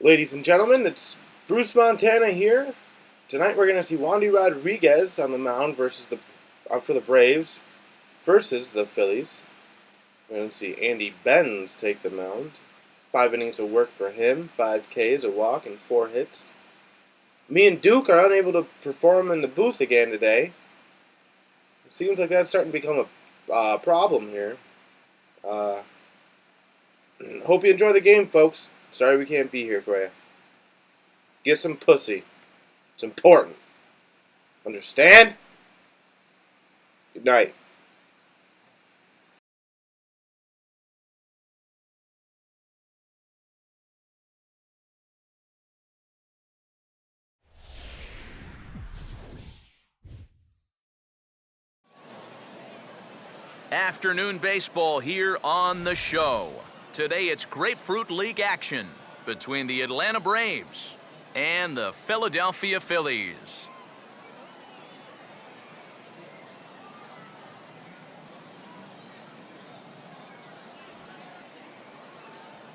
Ladies and gentlemen, it's Bruce Montana here. Tonight we're going to see Wandy Rodriguez on the mound for the Braves versus the Phillies. We're going to see Andy Beanez take the mound. 5 innings of work for him, 5 Ks, a walk, and 4 hits. Me and Duke are unable to perform in the booth again today. It seems like that's starting to become a problem here. Hope you enjoy the game, folks. Sorry we can't be here for you. Get some pussy. It's important. Understand? Good night. Afternoon baseball here on the show. Today it's Grapefruit League action between the Atlanta Braves and the Philadelphia Phillies.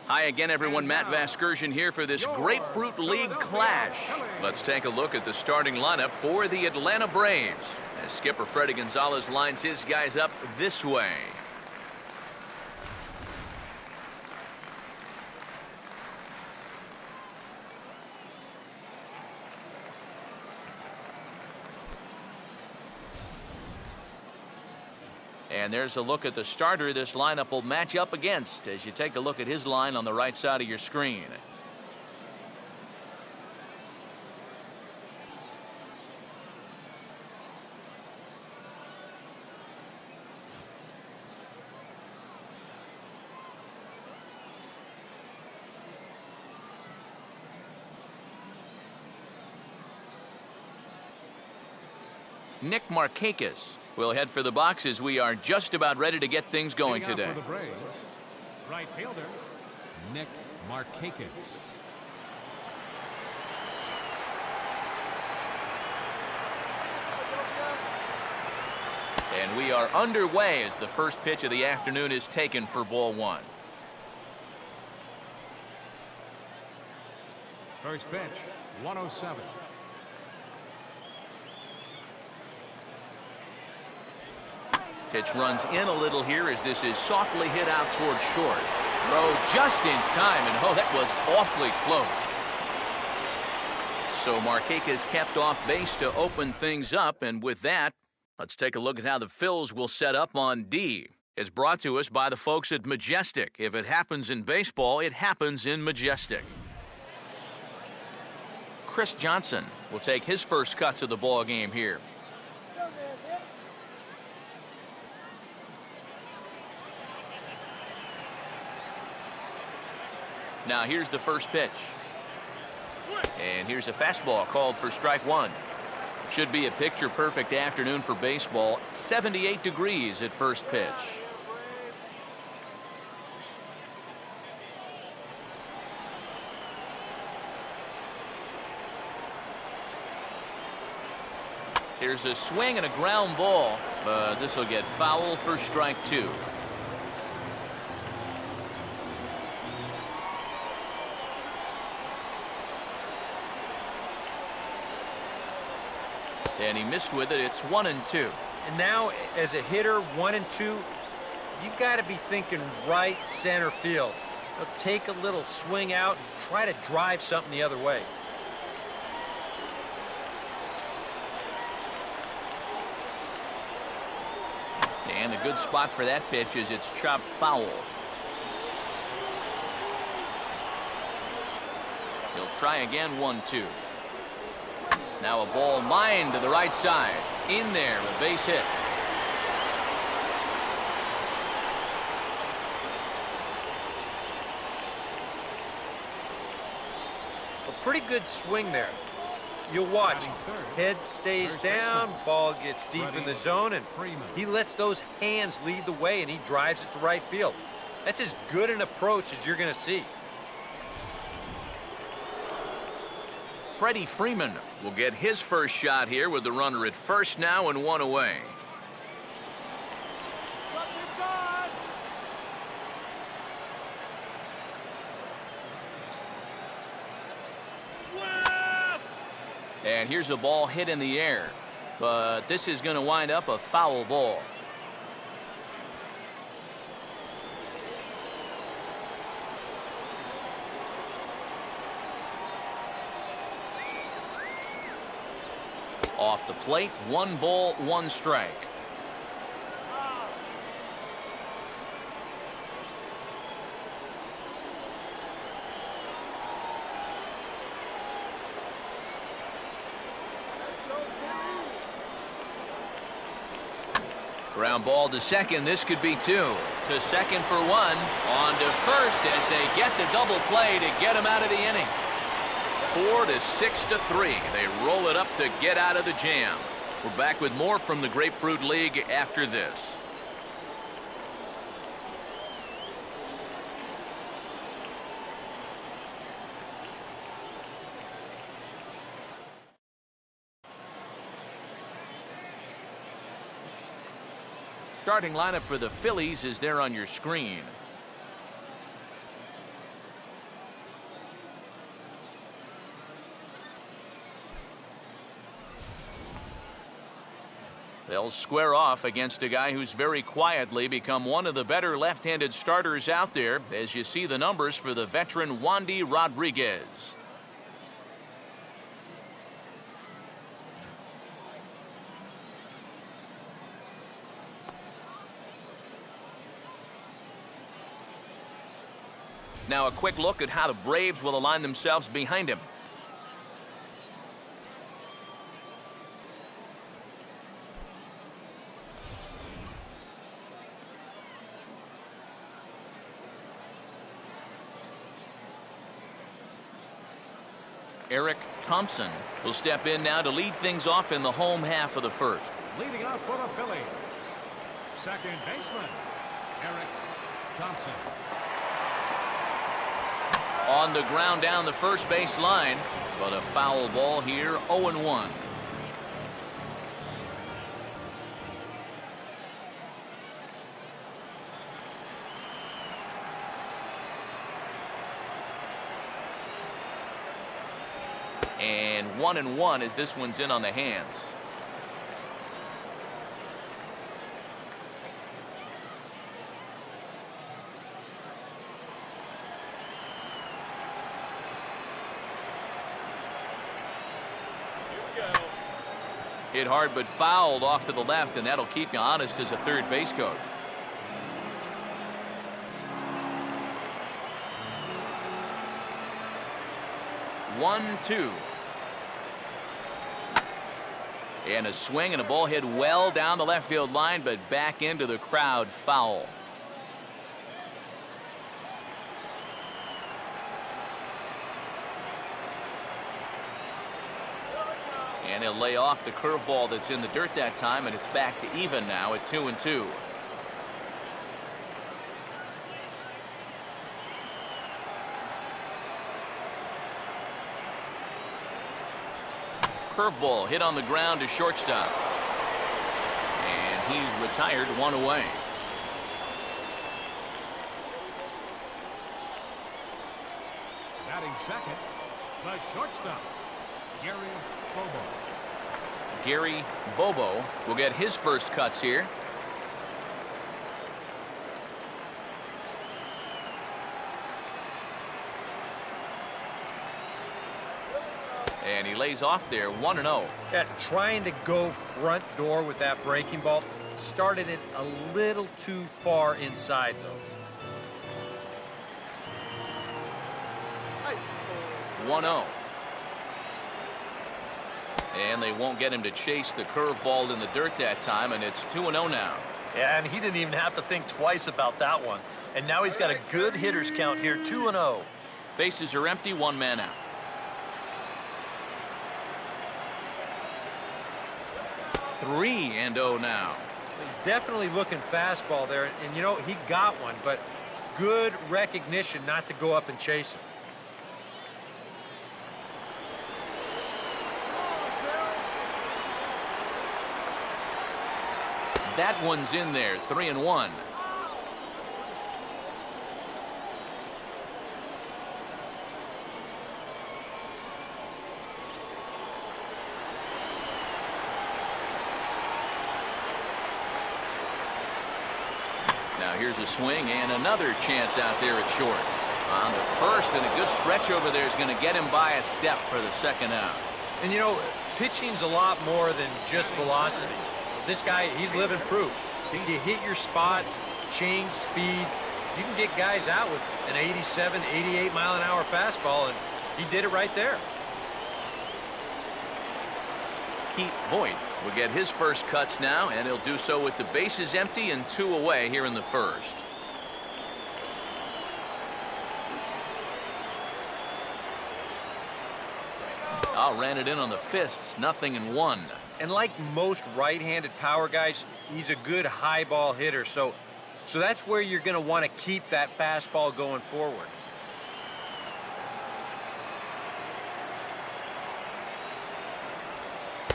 Hi again, everyone. Matt Vasgersian here for this Grapefruit League clash. Let's take a look at the starting lineup for the Atlanta Braves as skipper Freddie Gonzalez lines his guys up this way. And there's a look at the starter this lineup will match up against as you take a look at his line on the right side of your screen. Nick Markakis will head for the box as we are just about ready to get things going today. For the Braves, right fielder, Nick Markakis. And we are underway as the first pitch of the afternoon is taken for ball one. First pitch, 107. Pitch runs in a little here as this is softly hit out toward short. Throw just in time, and oh, that was awfully close. So Markakis kept off base to open things up, and with that, let's take a look at how the Phils will set up on D. It's brought to us by the folks at Majestic. If it happens in baseball, it happens in Majestic. Chris Johnson will take his first cuts of the ball game here. Now here's the first pitch. And here's a fastball called for strike one. Should be a picture-perfect afternoon for baseball. 78 degrees at first pitch. Here's a swing and a ground ball, but this will get foul for strike two. And he missed with it. It's 1-2. And now, as a hitter, 1-2, you got to be thinking right center field. He'll take a little swing out and try to drive something the other way. And a good spot for that pitch as it's chopped foul. He'll try again, 1-2. Now a ball lined to the right side. In there, a base hit. A pretty good swing there. You'll watch. Head stays down, ball gets deep in the zone, and he lets those hands lead the way, and he drives it to right field. That's as good an approach as you're going to see. Freddie Freeman will get his first shot here with the runner at first now and one away. And here's a ball hit in the air. But this is going to wind up a foul ball. Off the plate, 1 ball, 1 strike. Ground ball to second. This could be 2. To second for 1. On to first as they get the double play to get him out of the inning. 4 to 6 to 3. They roll it up to get out of the jam. We're back with more from the Grapefruit League after this. Starting lineup for the Phillies is there on your screen. They'll square off against a guy who's very quietly become one of the better left-handed starters out there, as you see the numbers for the veteran Wandy Rodriguez. Now a quick look at how the Braves will align themselves behind him. Eric Thompson will step in now to lead things off in the home half of the first. Leading off for the Phillies, second baseman, Eric Thompson. On the ground down the first base line, but a foul ball here, 0-1. And 1-1 as this one's in on the hands. Hit hard but fouled off to the left, and that'll keep you honest as a third base coach. One, two. And a swing and a ball hit well down the left field line, but back into the crowd, foul. And he'll lay off the curveball that's in the dirt that time, and it's back to even now at 2-2. Curveball hit on the ground to shortstop. And he's retired, 1 away. Batting second, the shortstop, Gary Bobo. Gary Bobo will get his first cuts here. And he lays off there, 1-0. Yeah, trying to go front door with that breaking ball. Started it a little too far inside, though. 1-0. And they won't get him to chase the curveball in the dirt that time, and it's 2-0 now. Yeah, and he didn't even have to think twice about that one. And now he's got a good hitters count here, 2-0. Bases are empty, 1 man out. 3-0 now. He's definitely looking fastball there, and you know, he got one, but good recognition not to go up and chase him. That one's in there, 3-1. Now here's a swing and another chance out there at short. On the first, and a good stretch over there is going to get him by a step for the second out. And you know, pitching's a lot more than just velocity. This guy, he's living proof. If you hit your spot, change speeds, you can get guys out with an 87, 88 mile an hour fastball, and he did it right there. Pete Voigt will get his first cuts now, and he'll do so with the bases empty and 2 away here in the first. Ran it in on the fists, 0-1. And like most right-handed power guys, he's a good high ball hitter, so that's where you're going to want to keep that fastball going forward.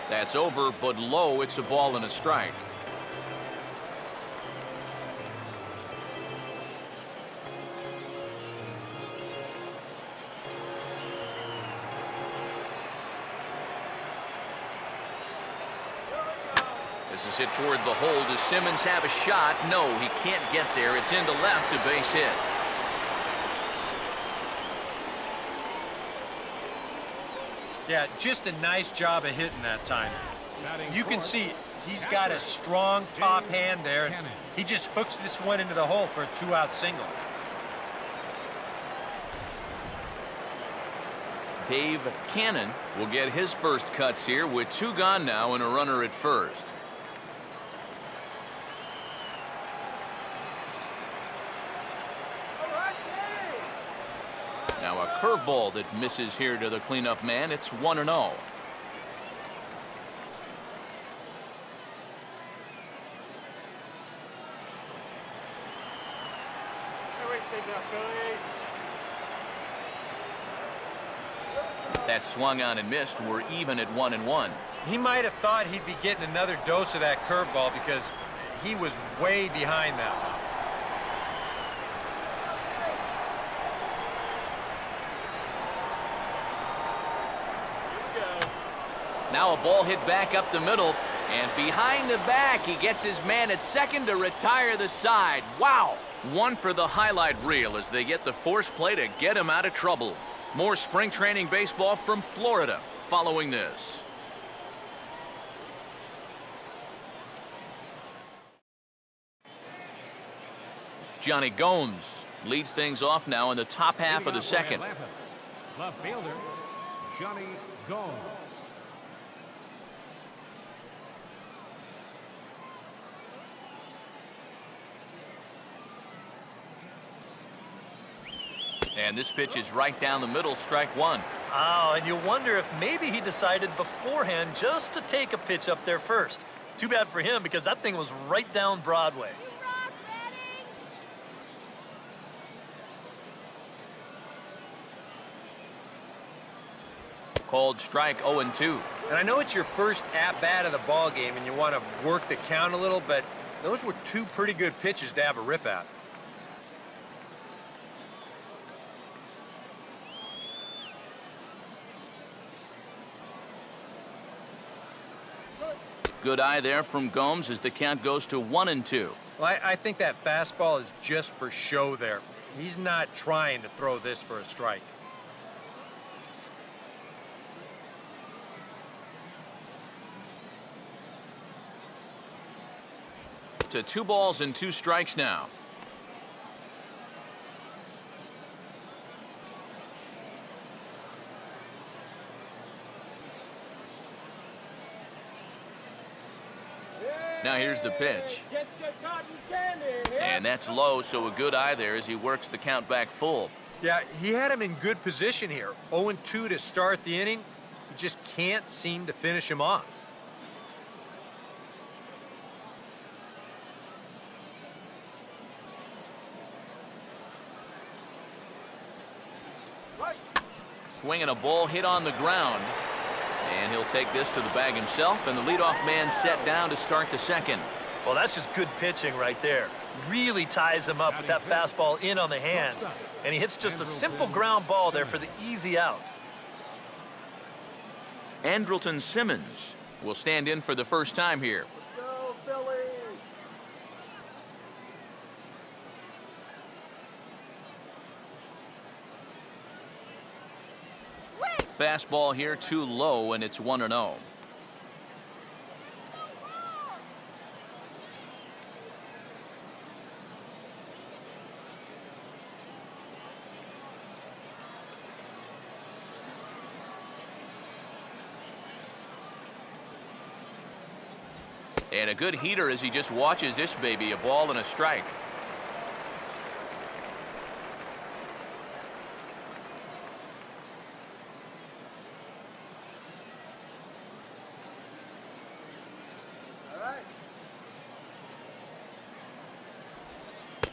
That's over, but low. It's a ball and a strike. This is hit toward the hole. Does Simmons have a shot? No, he can't get there. It's into left, a base hit. Yeah, just a nice job of hitting that time. You can see he's got a strong top hand there. And he just hooks this one into the hole for a 2-out single. Dave Cannon will get his first cuts here with 2 gone now and a runner at first. Now a curveball that misses here to the cleanup man. It's 1-0. That swung on and missed. We're even at 1-1. He might have thought he'd be getting another dose of that curveball because he was way behind that one. Now a ball hit back up the middle, and behind the back, he gets his man at second to retire the side. Wow! One for the highlight reel as they get the force play to get him out of trouble. More spring training baseball from Florida following this. Johnny Gomes leads things off now in the top half of the second. Left fielder, Johnny Gomes. And this pitch is right down the middle, strike 1. Oh, and you wonder if maybe he decided beforehand just to take a pitch up there first. Too bad for him because that thing was right down Broadway. Called strike 0-2. And I know it's your first at-bat of the ball game and you want to work the count a little, but those were 2 pretty good pitches to have a rip at. Good eye there from Gomes as the count goes to 1-2. Well, I think that fastball is just for show there. He's not trying to throw this for a strike. To 2 balls and 2 strikes now. Now here's the pitch. And that's low, so a good eye there as he works the count back full. Yeah, he had him in good position here. 0-2 to start the inning. He just can't seem to finish him off. Swinging a ball hit on the ground. And he'll take this to the bag himself, and the leadoff man set down to start the second. Well, that's just good pitching right there. Really ties him up with that fastball in on the hands. And he hits just a simple ground ball there for the easy out. Andrelton Simmons will stand in for the first time here. Go, Phillies! Fastball here too low, and it's 1-0. And a good heater as he just watches this baby, a ball and a strike.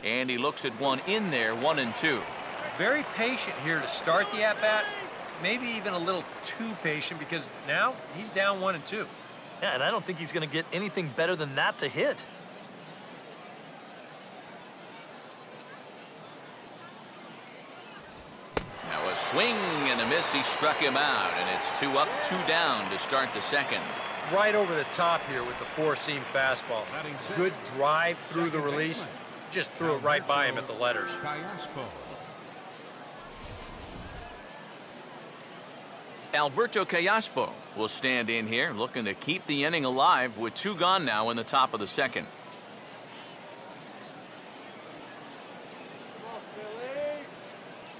And he looks at one in there, 1-2. Very patient here to start the at-bat. Maybe even a little too patient because now he's down 1-2. Yeah, and I don't think he's going to get anything better than that to hit. Now a swing and a miss. He struck him out, and it's 2 up, 2 down to start the second. Right over the top here with the four-seam fastball. Good drive through the release. Just threw it right by him at the letters. Alberto Callaspo will stand in here looking to keep the inning alive with 2 gone now in the top of the second.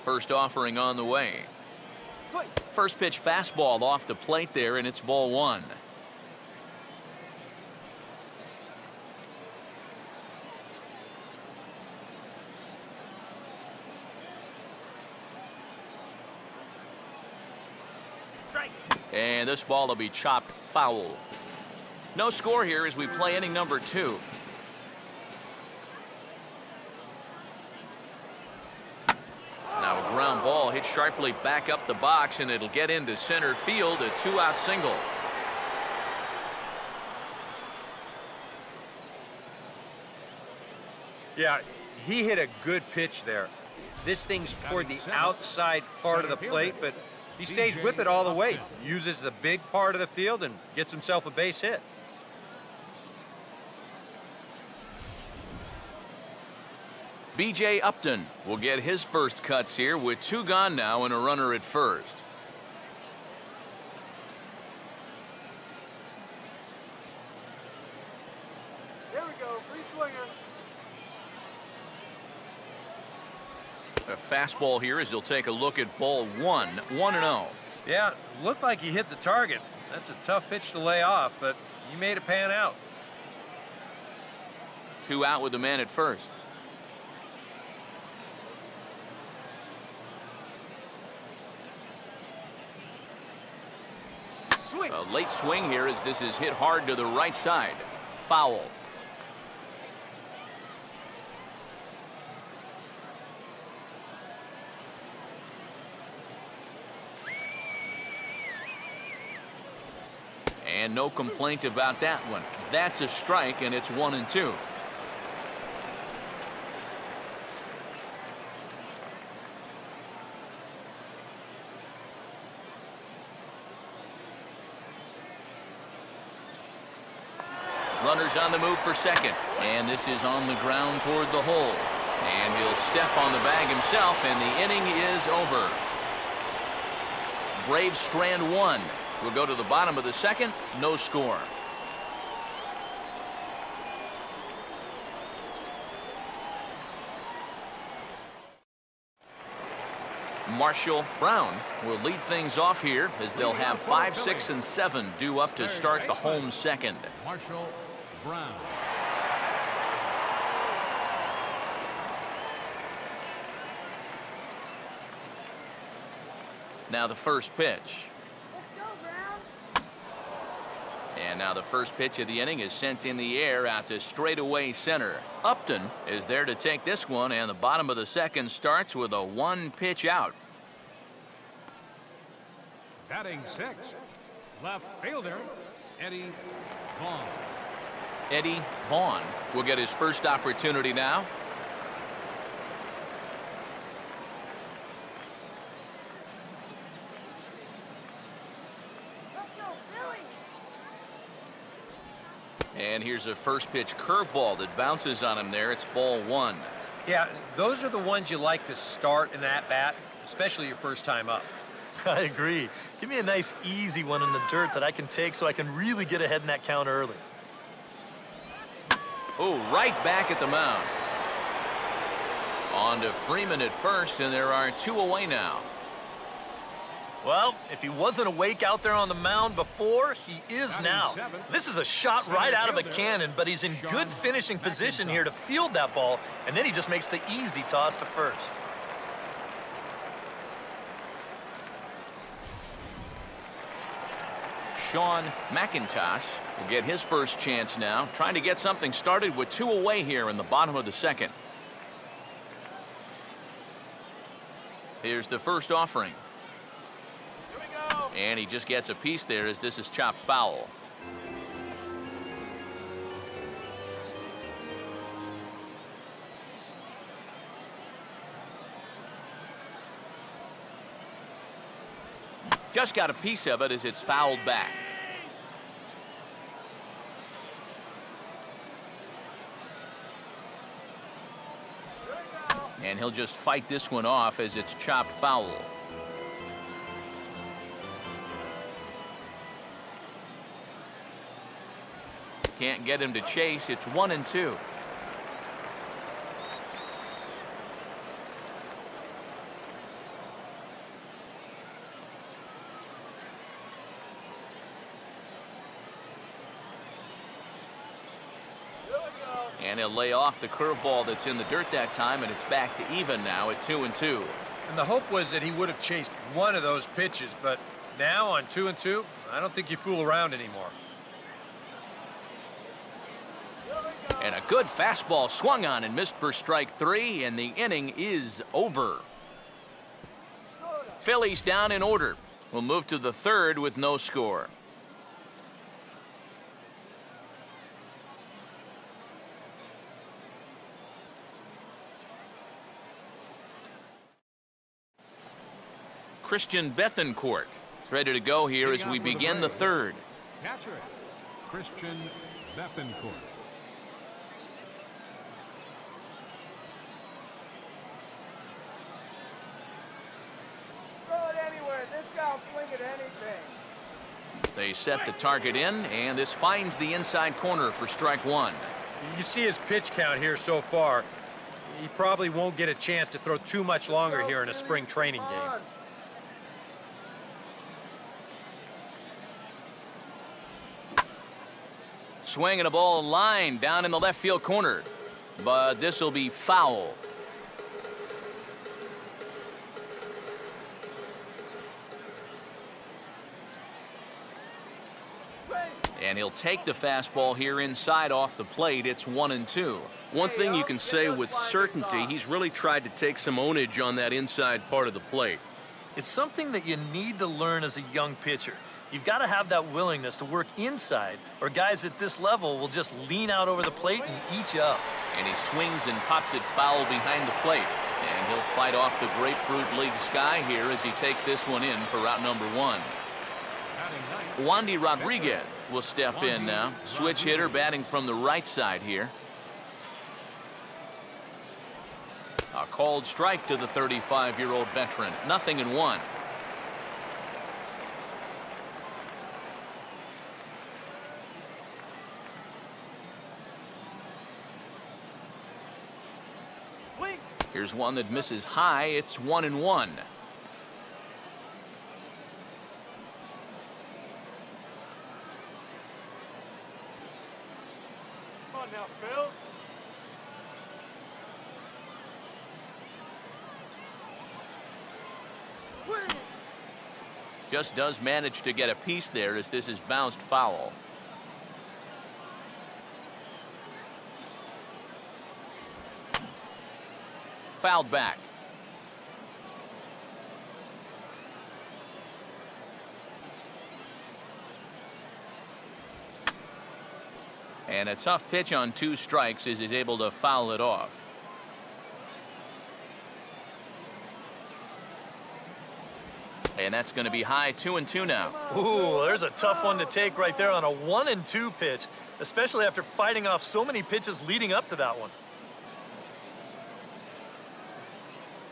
First offering on the way. First pitch fastball off the plate there, and it's ball 1. And this ball will be chopped foul. No score here as we play inning number 2. Now a ground ball hit sharply back up the box, and it'll get into center field, a 2-out single. Yeah, he hit a good pitch there. This thing's toward the outside part of the plate, but he stays with it all the way. Uses the big part of the field and gets himself a base hit. B.J. Upton will get his first cuts here with 2 gone now and a runner at first. There we go, free swinger. A fastball here as he'll take a look at ball 1, 1-0. Yeah, looked like he hit the target. That's a tough pitch to lay off, but he made it pan out. 2 out with the man at first. Swing. A late swing here as this is hit hard to the right side. Foul. And no complaint about that one. That's a strike, and it's 1-2. Runners on the move for second, and this is on the ground toward the hole. And he'll step on the bag himself, and the inning is over. Braves strand 1. We'll go to the bottom of the second. No score. Marshall Brown will lead things off here as they'll have 5, 6, and 7 due up to start the home second. Marshall Brown. Now the first pitch. And now the first pitch of the inning is sent in the air out to straightaway center. Upton is there to take this one, and the bottom of the second starts with a 1-pitch out. Batting 6th, left fielder Eddie Vaughn. Eddie Vaughn will get his first opportunity now. And here's a first pitch curveball that bounces on him there. It's ball 1. Yeah, those are the ones you like to start an at-bat, especially your first time up. I agree. Give me a nice, easy one in the dirt that I can take so I can really get ahead in that count early. Oh, right back at the mound. On to Freeman at first, and there are 2 away now. Well, if he wasn't awake out there on the mound before, he is now. This is a shot right out of a cannon, but he's in good finishing position here to field that ball, and then he just makes the easy toss to first. Sean McIntosh will get his first chance now, trying to get something started with 2 away here in the bottom of the second. Here's the first offering. And he just gets a piece there as this is chopped foul. Just got a piece of it as it's fouled back. And he'll just fight this one off as it's chopped foul. Can't get him to chase. It's 1-2. And he'll lay off the curveball that's in the dirt that time, and it's back to even now at 2-2. And the hope was that he would have chased one of those pitches, but now on 2-2, I don't think you fool around anymore. And a good fastball swung on and missed for strike 3, and the inning is over. Phillies down in order. We'll move to the third with no score. Christian Bethancourt is ready to go here as we begin the third. Catcher, Christian Bethancourt. Throw it anywhere. This guy will swing at anything. They set the target in, and this finds the inside corner for strike 1. You see his pitch count here so far. He probably won't get a chance to throw too much longer here in a spring training game. Swinging a ball line down in the left field corner, but this will be foul. And he'll take the fastball here inside off the plate. It's 1-2. One thing you can say with certainty, he's really tried to take some ownage on that inside part of the plate. It's something that you need to learn as a young pitcher. You've got to have that willingness to work inside, or guys at this level will just lean out over the plate and eat you up. And he swings and pops it foul behind the plate. And he'll fight off the Grapefruit League sky here as he takes this one in for route number 1. Wandy Rodriguez will step in now. Switch hitter batting from the right side here. A called strike to the 35-year-old veteran. 0-1. Here's one that misses high. It's 1-1. Come on now, Phil. Swing. Just does manage to get a piece there as this is bounced foul. Fouled back. And a tough pitch on 2 strikes as he's able to foul it off. And that's going to be high. 2-2 now. Ooh, there's a tough one to take right there on a 1-2 pitch, especially after fighting off so many pitches leading up to that one.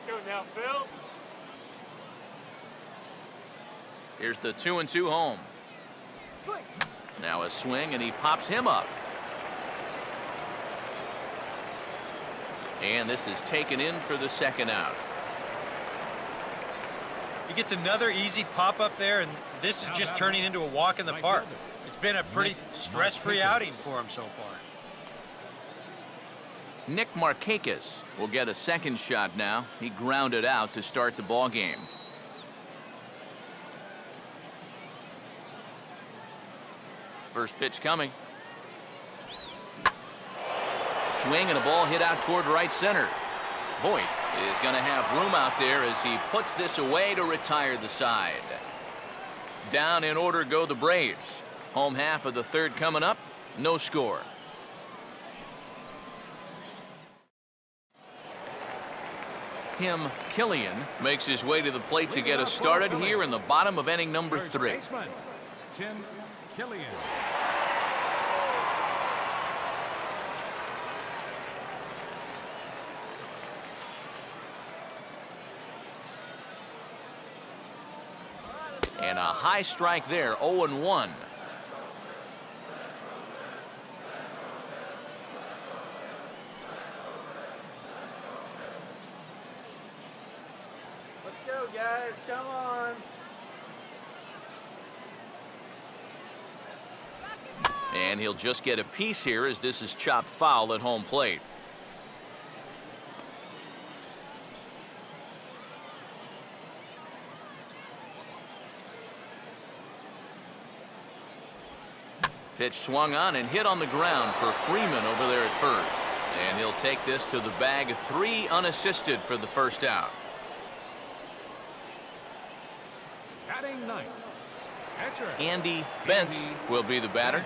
Go now, Phil. Here's the 2-2 home. Now a swing, and he pops him up. And this is taken in for the second out. He gets another easy pop up there, and this is just turning into a walk in the park. It's been a pretty stress-free outing for him so far. Nick Markakis will get a second shot now. He grounded out to start the ball game. First pitch coming. Swing and a ball hit out toward right center. Voit is going to have room out there as he puts this away to retire the side. Down in order go the Braves. Home half of the third coming up. No score. Tim Killian makes his way to the plate to get us started here in the bottom of inning number 3. Tim Killian. And a high strike there, 0-1. Let's go, guys. Come on. And he'll just get a piece here as this is chopped foul at home plate. Pitch swung on and hit on the ground for Freeman over there at first. And he'll take this to the bag, 3 unassisted for the first out. Batting ninth. Catcher. Andy Bentz will be the batter.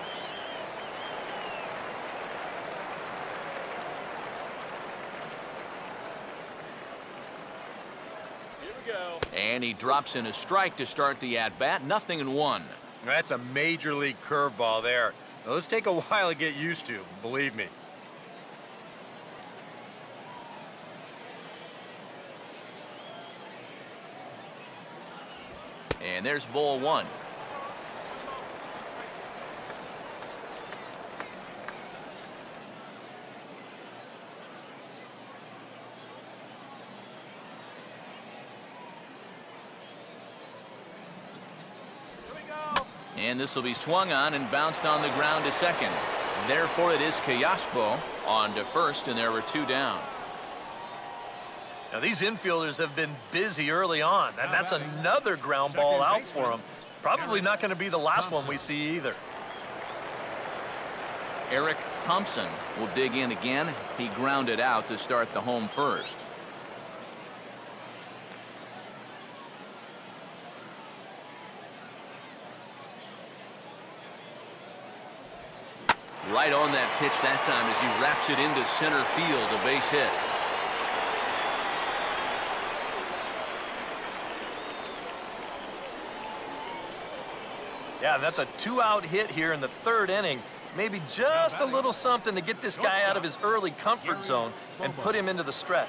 Here we go. And he drops in a strike to start the at-bat. 0-1. That's a major league curveball there. Now, let's take a while to get used to, believe me. And there's ball 1. And this will be swung on and bounced on the ground to second. Therefore, it is Callaspo on to first, and there were 2 down. Now, these infielders have been busy early on, and that's another ground ball out for them. Probably not going to be the last one we see either. Eric Thompson will dig in again. He grounded out to start the home first. Right on that pitch that time as he wraps it into center field, a base hit. Yeah, that's a 2-out hit here in the third inning. Maybe just a little something to get this guy out of his early comfort zone and put him into the stretch.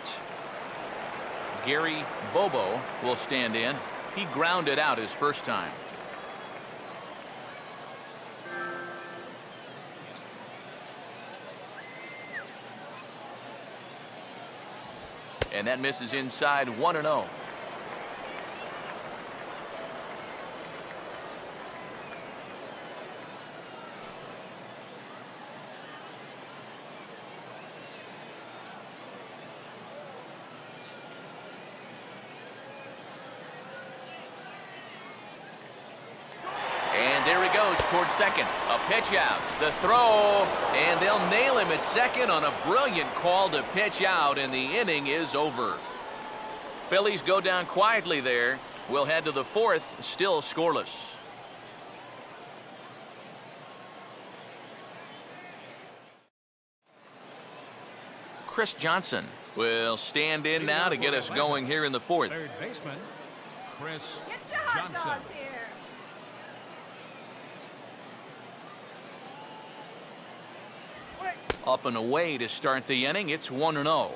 Gary Bobo will stand in. He grounded out his first time. And that misses inside, 1-0. And there he goes towards second. A pitch out. The throw. And they'll nail him at second on a brilliant call to pitch out, and the inning is over. Phillies go down quietly there. We'll head to the fourth, still scoreless. Chris Johnson will stand in now to get us going here in the fourth. Third baseman, Chris Get your hot Johnson. dogs here. Up and away to start the inning. It's 1-0.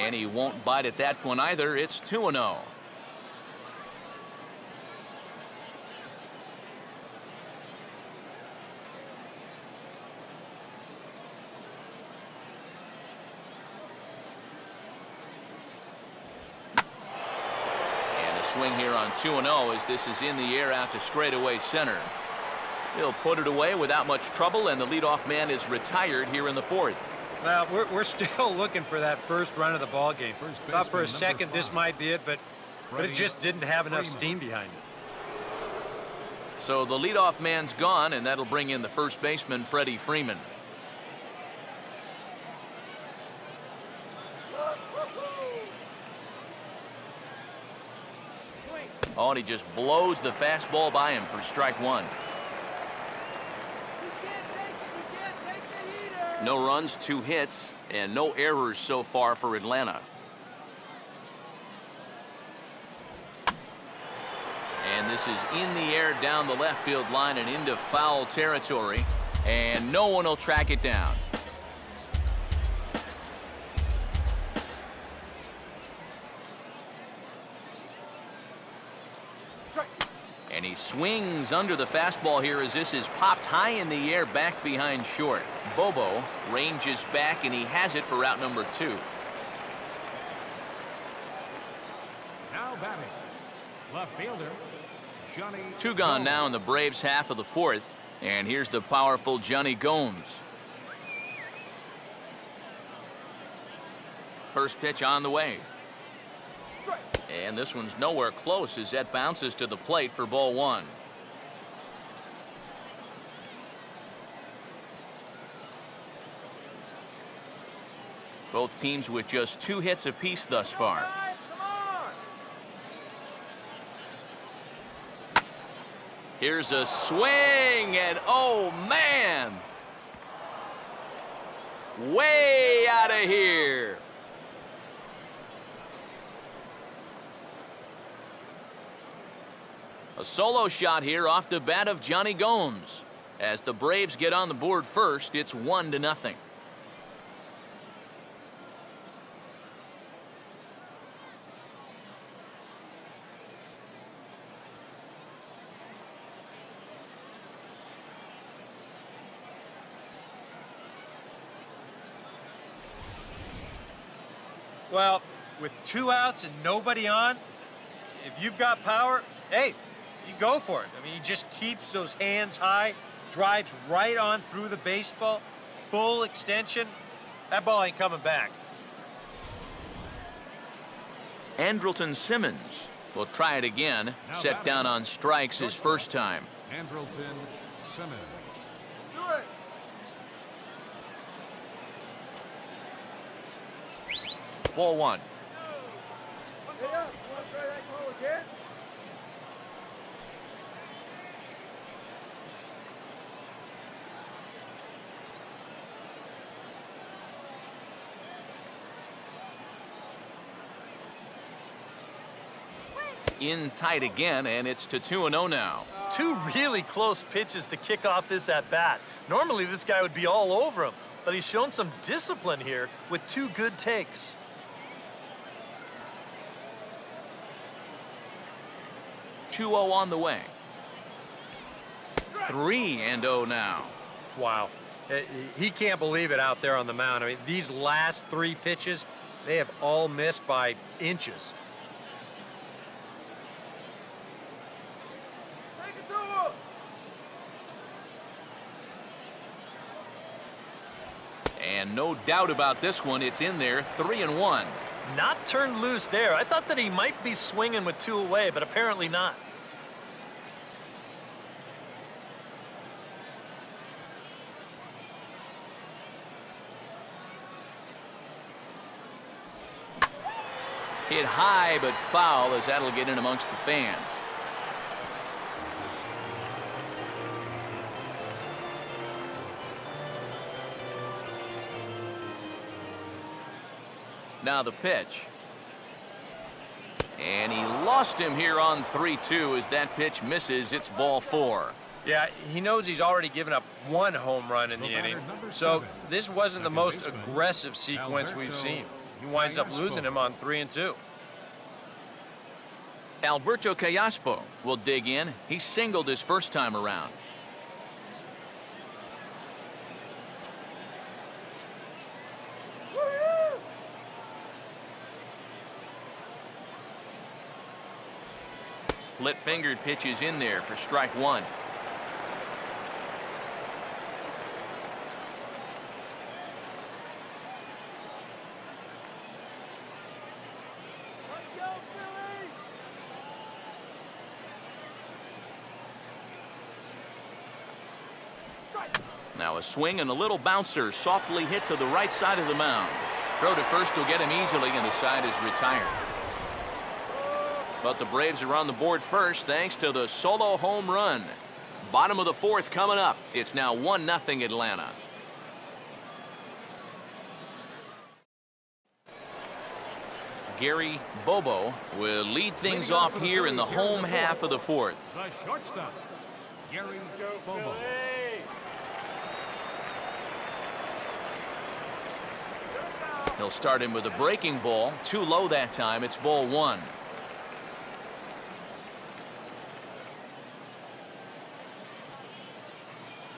And he won't bite at that one either. It's 2-0. Swing here on 2-0 as this is in the air out to straightaway center. He'll put it away without much trouble, and the leadoff man is retired here in the fourth. Well, we're still looking for that first run of the ball game. Thought for a second this might be it, but it just didn't have enough steam behind it. So the leadoff man's gone, and that'll bring in the first baseman, Freddie Freeman. Oh, and he just blows the fastball by him for strike one. No runs, 2 hits, and no errors so far for Atlanta. And this is in the air down the left field line and into foul territory, and no one will track it down. And he swings under the fastball here as this is popped high in the air back behind short. Bobo ranges back, and he has it for out number 2. Now batting, left fielder, Johnny. 2 gone now in the Braves half of the fourth. And here's the powerful Johnny Gomes. First pitch on the way. And this one's nowhere close as that bounces to the plate for ball 1. Both teams with just 2 hits apiece thus far. Here's a swing, and oh man! Way out of here. A solo shot here off the bat of Johnny Gomes. As the Braves get on the board first, it's 1-0. Well, with 2 outs and nobody on, if you've got power, hey, you go for it. I mean, he just keeps those hands high, drives right on through the baseball, full extension. That ball ain't coming back. Andrelton Simmons will try it again. Set down on strikes his first time. Andrelton Simmons. Do it. Ball 1. Hey, up. You want to try that call again? In tight again, and it's to 2-0 now. 2 really close pitches to kick off this at-bat. Normally this guy would be all over him, but he's shown some discipline here with 2 good takes. 2-0 on the way. 3-0 now. Wow. He can't believe it out there on the mound. I mean, these last 3 pitches, they have all missed by inches. Take it to him. And no doubt about this one, it's in there. 3-1. Not turned loose there. I thought that he might be swinging with 2 away, but apparently not. Hit high but foul as that'll get in amongst the fans. Now the pitch. And he lost him here on 3-2 as that pitch misses. It's ball 4. Yeah, he knows he's already given up 1 home run in the inning, so this wasn't the most aggressive sequence we've seen. He winds up losing him on 3-2. Alberto Callaspo will dig in. He singled his first time around. Split-fingered pitches in there for strike one. Now a swing and a little bouncer softly hit to the right side of the mound. Throw to first will get him easily, and the side is retired. But the Braves are on the board first thanks to the solo home run. Bottom of the fourth coming up. It's now 1-0 Atlanta. Gary Bobo will lead things off here in the home half of the fourth. The shortstop, Gary Bobo. He'll start him with a breaking ball. Too low that time. It's ball one.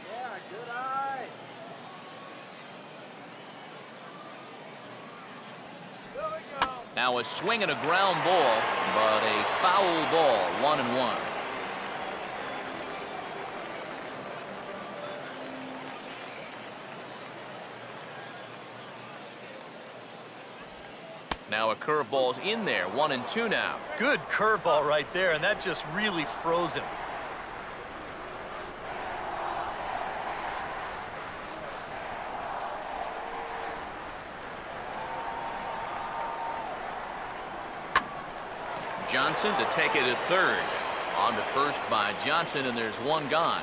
Yeah, good eye. There we go. Now a swing and a ground ball, but a foul ball. 1-1. Now a curveball's in there. 1-2 now. Good curveball right there, and that just really froze him. Johnson to take it at third. On to first by Johnson, and there's one gone.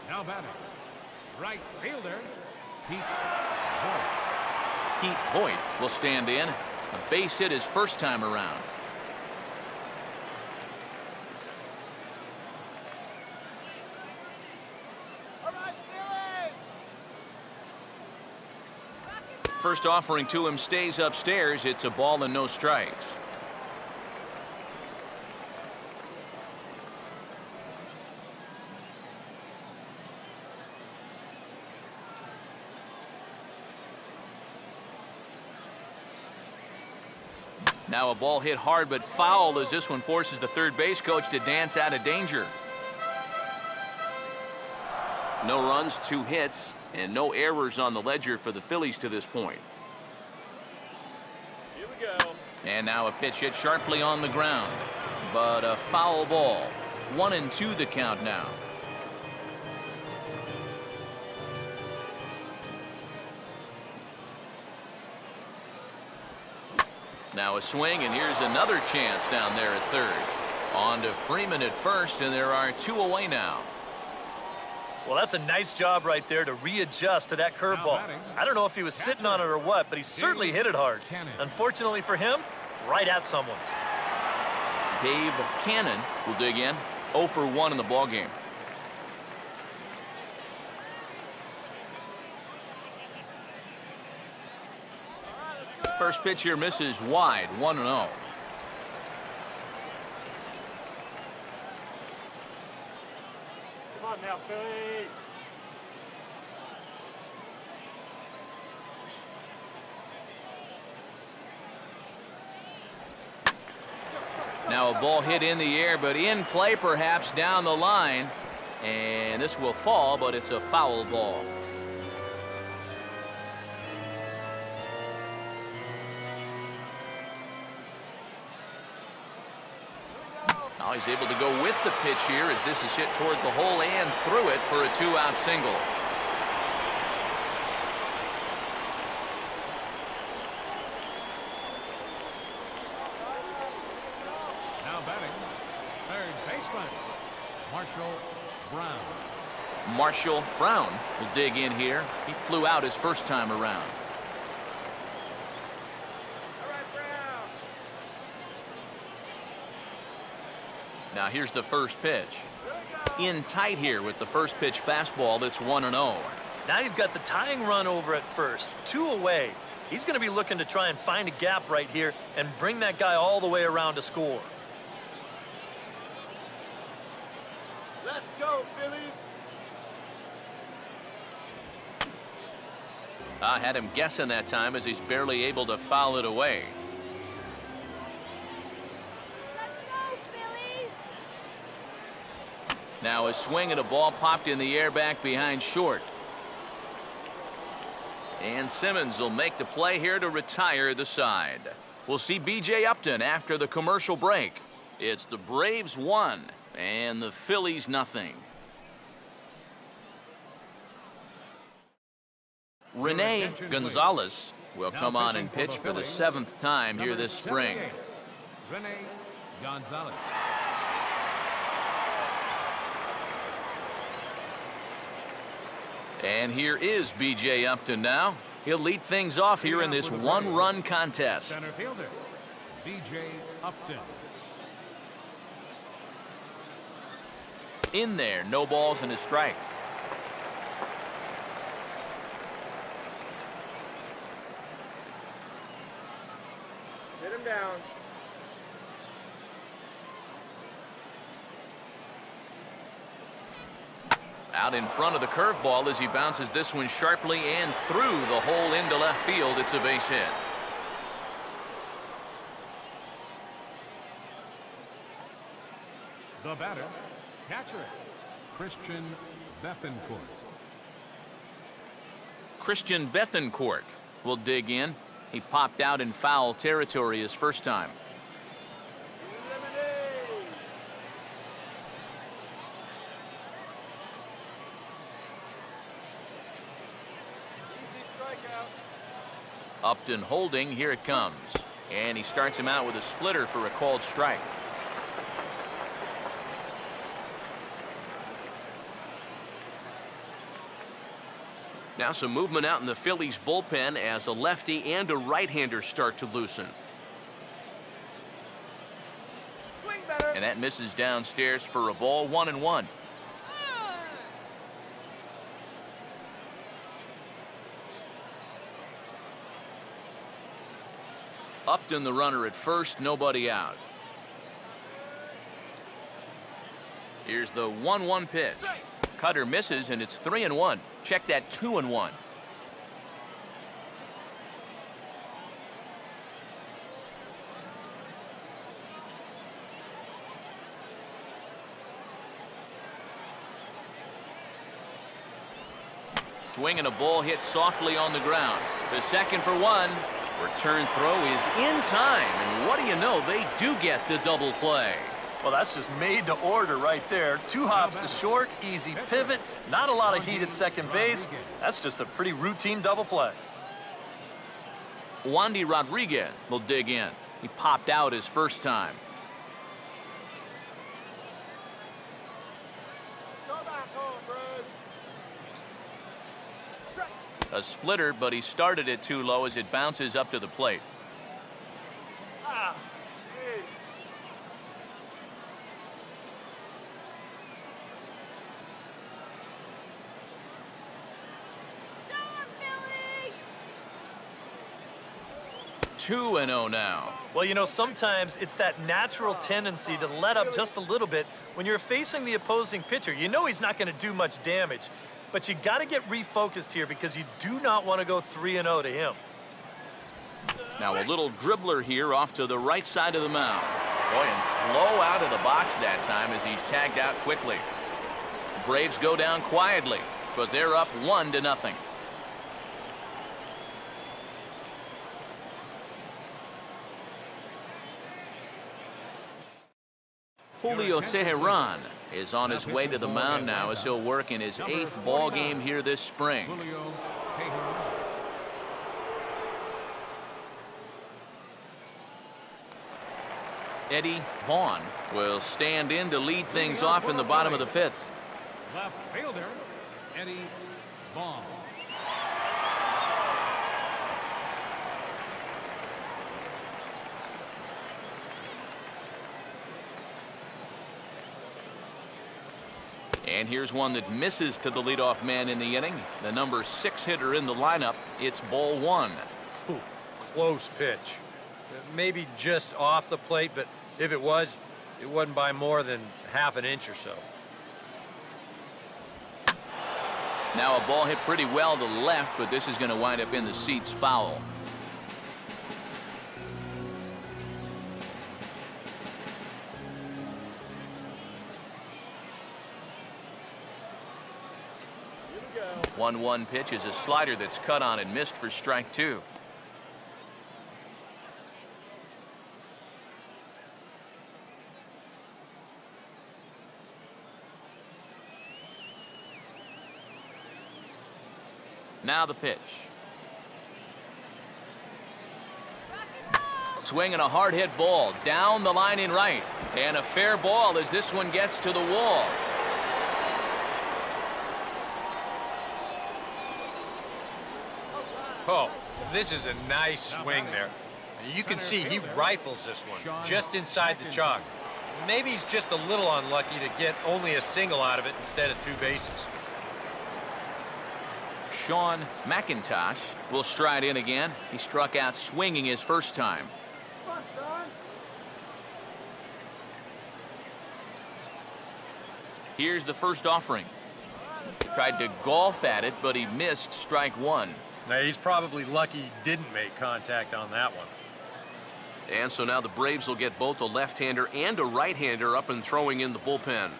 Now batting, right fielder, Pete Voigt will stand in. A base hit his first time around. All right, Phillies. First offering to him stays upstairs. It's a ball and no strikes. Now a ball hit hard but foul as this one forces the third base coach to dance out of danger. No runs, 2 hits, and no errors on the ledger for the Phillies to this point. Here we go. And now a pitch hit sharply on the ground, but a foul ball. 1-2 the count now. Now a swing, and here's another chance down there at third. On to Freeman at first, and there are 2 away now. Well, that's a nice job right there to readjust to that curveball. I don't know if he was sitting on it or what, but he certainly hit it hard. Unfortunately for him, right at someone. Dave Cannon will dig in. 0 for 1 in the ballgame. First pitch here misses wide. 1-0. Come on now, Phillies. Now a ball hit in the air, but in play perhaps down the line. And this will fall, but it's a foul ball. Now he's able to go with the pitch here as this is hit toward the hole and through it for a 2-out single. now batting, third baseman, Marshall Brown. Marshall Brown will dig in here. He flew out his first time around. All right, Brown. Now here's the first pitch. In tight here with the first pitch fastball that's 1-0. Now you've got the tying run over at first, 2 away. He's going to be looking to try and find a gap right here and bring that guy all the way around to score. Let's go, Phillies. I had him guessing that time as he's barely able to foul it away. Let's go, Phillies. Now a swing and a ball popped in the air back behind short. And Simmons will make the play here to retire the side. We'll see B.J. Upton after the commercial break. It's the Braves 1 and the Phillies nothing. Rene Gonzalez will come on and pitch for the 7th time here this spring. Rene Gonzalez. And here is B.J. Upton now. He'll lead things off here in this one-run contest. Center fielder, B.J. Upton. In there, no balls and a strike. Hit him down. Out in front of the curveball as he bounces this one sharply and through the hole into left field. It's a base hit. The batter, catcher, Christian Bethencourt. Christian Bethencourt will dig in. He popped out in foul territory his first time. Upton holding, here it comes. And he starts him out with a splitter for a called strike. Now some movement out in the Phillies bullpen as a lefty and a right-hander start to loosen. Swing better. And that misses downstairs for a ball, 1-1. Upton the runner at first, nobody out. Here's the 1-1 pitch. Cutter misses and it's 3-1. Check that 2-1. Swing and a ball hit softly on the ground. The second for 1. Return throw is in time, and what do you know, they do get the double play. Well, that's just made to order right there. 2 hops to short, easy pivot, not a lot of heat at second base. That's just a pretty routine double play. Wandy Rodriguez will dig in. He popped out his first time. Go back home, Bruce. A splitter, but he started it too low as it bounces up to the plate. Ah, hey. Show 'em, Philly. 2-0 now. Well, you know, sometimes it's that natural tendency to let up just a little bit when you're facing the opposing pitcher. You know he's not going to do much damage, but you got to get refocused here because you do not want to go 3-0 to him. Now a little dribbler here off to the right side of the mound. Boy, and slow out of the box that time as he's tagged out quickly. Braves go down quietly, but they're up 1-0. Julio Teheran is on his way to the mound now as he'll work in his 8th ball game here this spring. Julio Teheran. Eddie Vaughn will stand in to lead things off in the bottom of the 5th. Left fielder, Eddie Vaughn. And And here's one that misses to the leadoff man in the inning. The number 6 hitter in the lineup. It's ball 1. Ooh, close pitch. Maybe just off the plate, but if it wasn't by more than half an inch or so. Now a ball hit pretty well to left, but this is going to wind up in the seats foul. Here we go. 1-1 pitch is a slider that's cut on and missed for strike 2. Now the pitch. Swinging a hard hit ball down the line in right. And a fair ball as this one gets to the wall. Oh, this is a nice swing there. You can see he rifles this one just inside the chalk. Maybe he's just a little unlucky to get only a single out of it instead of 2 bases. Sean McIntosh will stride in again. He struck out swinging his first time. Come on, son. Here's the first offering. Tried to golf at it, but he missed strike 1. Now, he's probably lucky he didn't make contact on that one. And so now the Braves will get both a left-hander and a right-hander up and throwing in the bullpen.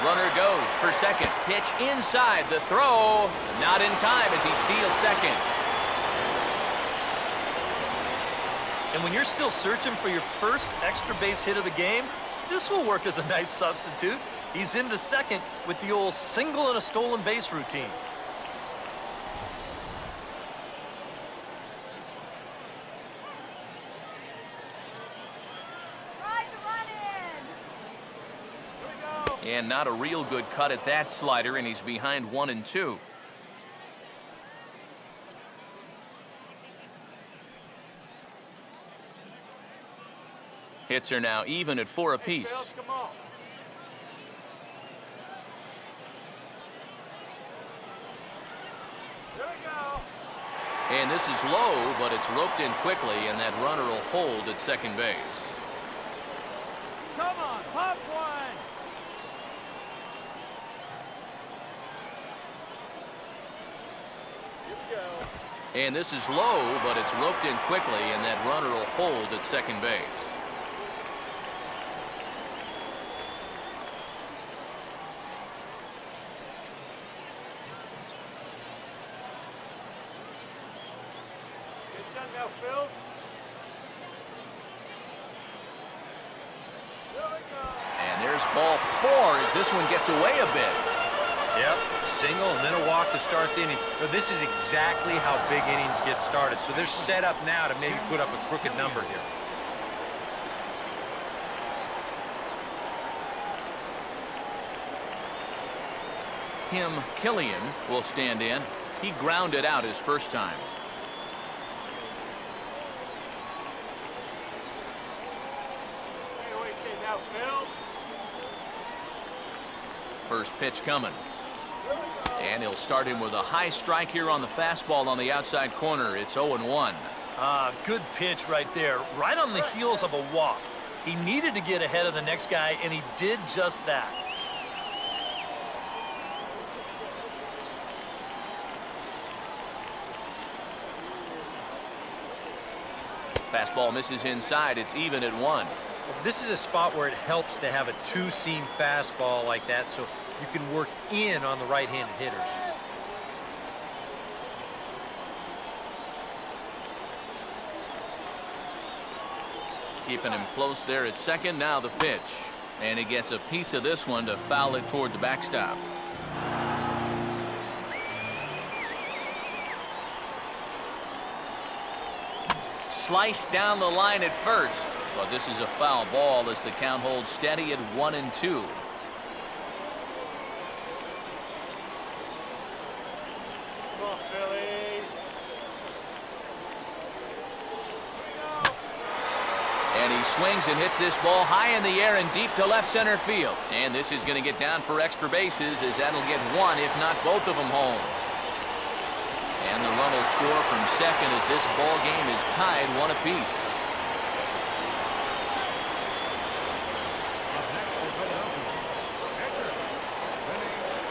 Runner goes for second. Pitch inside. The throw not in time as he steals second. And when you're still searching for your first extra base hit of the game, this will work as a nice substitute. He's into second with the old single and a stolen base routine. And not a real good cut at that slider, and he's behind 1-2. Hits are now even at 4 apiece. Come on. Here we go. And this is low, but it's roped in quickly, and that runner will hold at second base. Come on, pop one. And this is low, but it's roped in quickly, and that runner will hold at second base. Get done now, Phil. Here we go. And there's ball 4 as this one gets away a bit. Yep, single and then a walk to start the inning. But this is exactly how big innings get started. So they're set up now to maybe put up a crooked number here. Tim Killian will stand in. He grounded out his first time. Hey, wait, now, Phil. First pitch coming. And he'll start him with a high strike here on the fastball on the outside corner. It's 0-1. Good pitch right there, right on the heels of a walk. He needed to get ahead of the next guy, and he did just that. Fastball misses inside. It's even at 1. This is a spot where it helps to have a 2-seam fastball like that so you can work in on the right-handed hitters. Keeping him close there at second. Now the pitch. And he gets a piece of this one to foul it toward the backstop. Sliced down the line at first. But this is a foul ball as the count holds steady at 1-2. Come on, Phillies. And he swings and hits this ball high in the air and deep to left center field. And this is going to get down for extra bases, as that'll get one, if not both of them, home. And the run will score from second as this ball game is tied 1 apiece.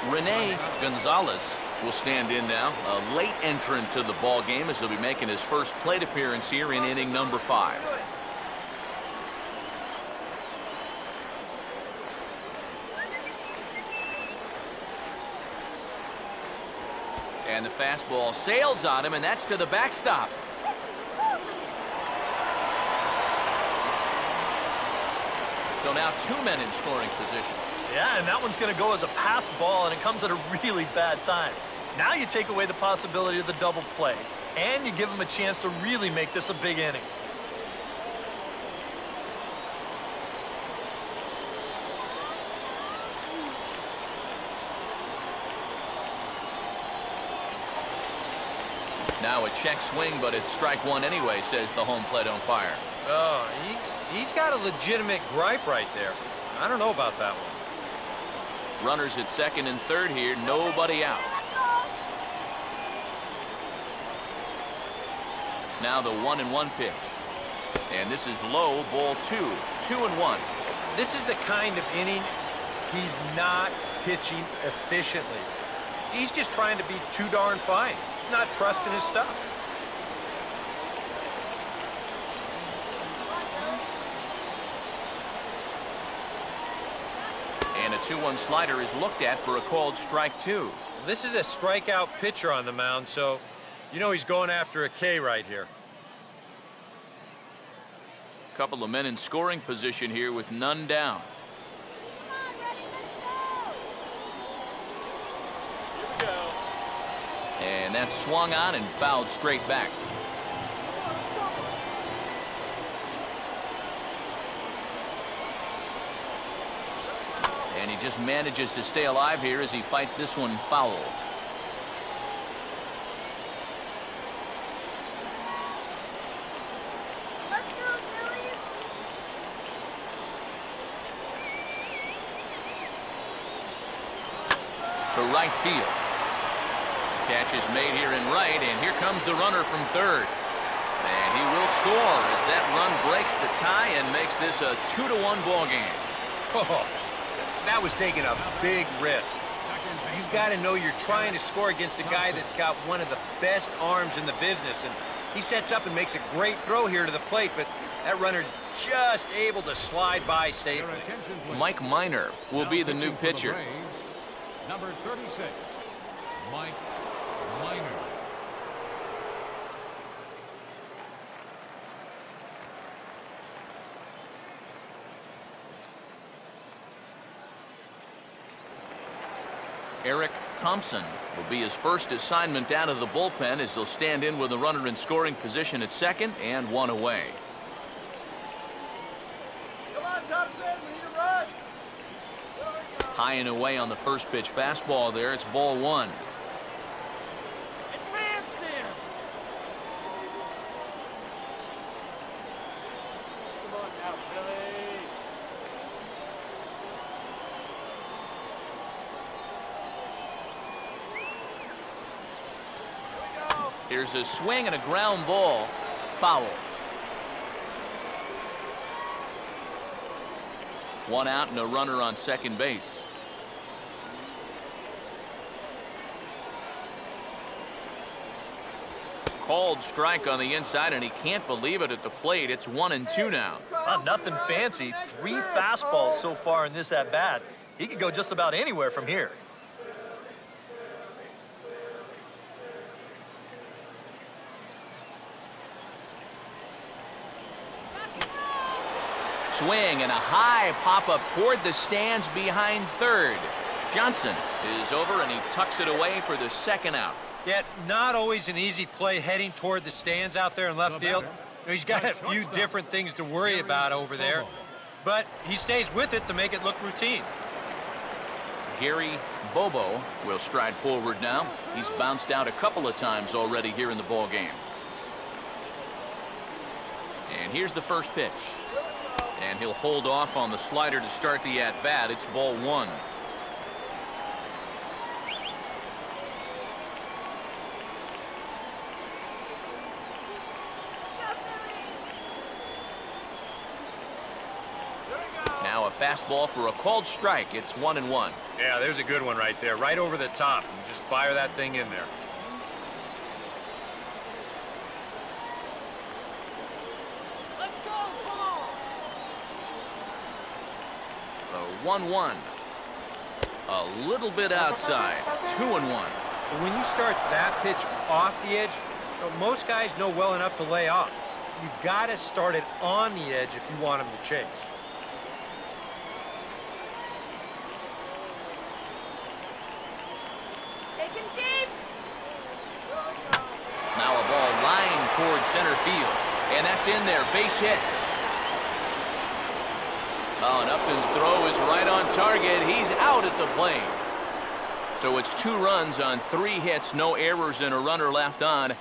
Rene Gonzalez will stand in now, a late entrant to the ball game, as he'll be making his first plate appearance here in inning number 5. And the fastball sails on him, and that's to the backstop. So now 2 men in scoring position. Yeah, and that one's going to go as a pass ball, and it comes at a really bad time. Now you take away the possibility of the double play, and you give him a chance to really make this a big inning. Now a check swing, but it's strike one anyway, says the home plate umpire. Oh, he's got a legitimate gripe right there. I don't know about that one. Runners at second and third here, nobody out. Now the 1-1 pitch. And this is low, ball 2. 2-1. This is the kind of inning he's not pitching efficiently. He's just trying to be too darn fine, not trusting his stuff. And a 2-1 slider is looked at for a called strike 2. This is a strikeout pitcher on the mound, so you know he's going after a K right here. Couple of men in scoring position here with none down. And that's swung on and fouled straight back. And he just manages to stay alive here as he fights this one foul. To right field. Catch is made here in right, and here comes the runner from third. And he will score as that run breaks the tie and makes this a 2-1 ball game. Oh, that was taking a big risk. You've got to know you're trying to score against a guy that's got one of the best arms in the business, and he sets up and makes a great throw here to the plate, but that runner's just able to slide by safely. Mike Minor will be the new pitcher. Number 36, Mike Minor. Eric Thompson will be his first assignment down to the bullpen as he'll stand in with a runner in scoring position at second and one away. Come on, Thompson, we need a run. High and away on the first pitch fastball there. It's ball 1. Advance him. Come on now, Billy. Here we go. Here's a swing and a ground ball. Foul. 1 out and a runner on second base. Called strike on the inside, and he can't believe it at the plate. It's 1-2 now. Nothing fancy. 3 fastballs so far in this at-bat. He could go just about anywhere from here. Swing and a high pop-up toward the stands behind third. Johnson is over, and he tucks it away for the second out. Yet not always an easy play heading toward the stands out there in left field. You know, he's got a few different things to worry about over there, but he stays with it to make it look routine. Gary Bobo will stride forward now. He's bounced out a couple of times already here in the ball game. And here's the first pitch. And he'll hold off on the slider to start the at-bat. It's ball one. Now a fastball for a called strike. It's 1-1. Yeah, there's a good one right there. Right over the top. And just fire that thing in there. The 1-1. A little bit outside. 2-1. When you start that pitch off the edge, most guys know well enough to lay off. You've got to start it on the edge if you want him to chase. Take him deep. Now a ball lined towards center field. And that's in there. Base hit. Oh, and Upton's throw is right on target. He's out at the plate. So it's 2 runs on 3 hits, no errors, and a runner left on.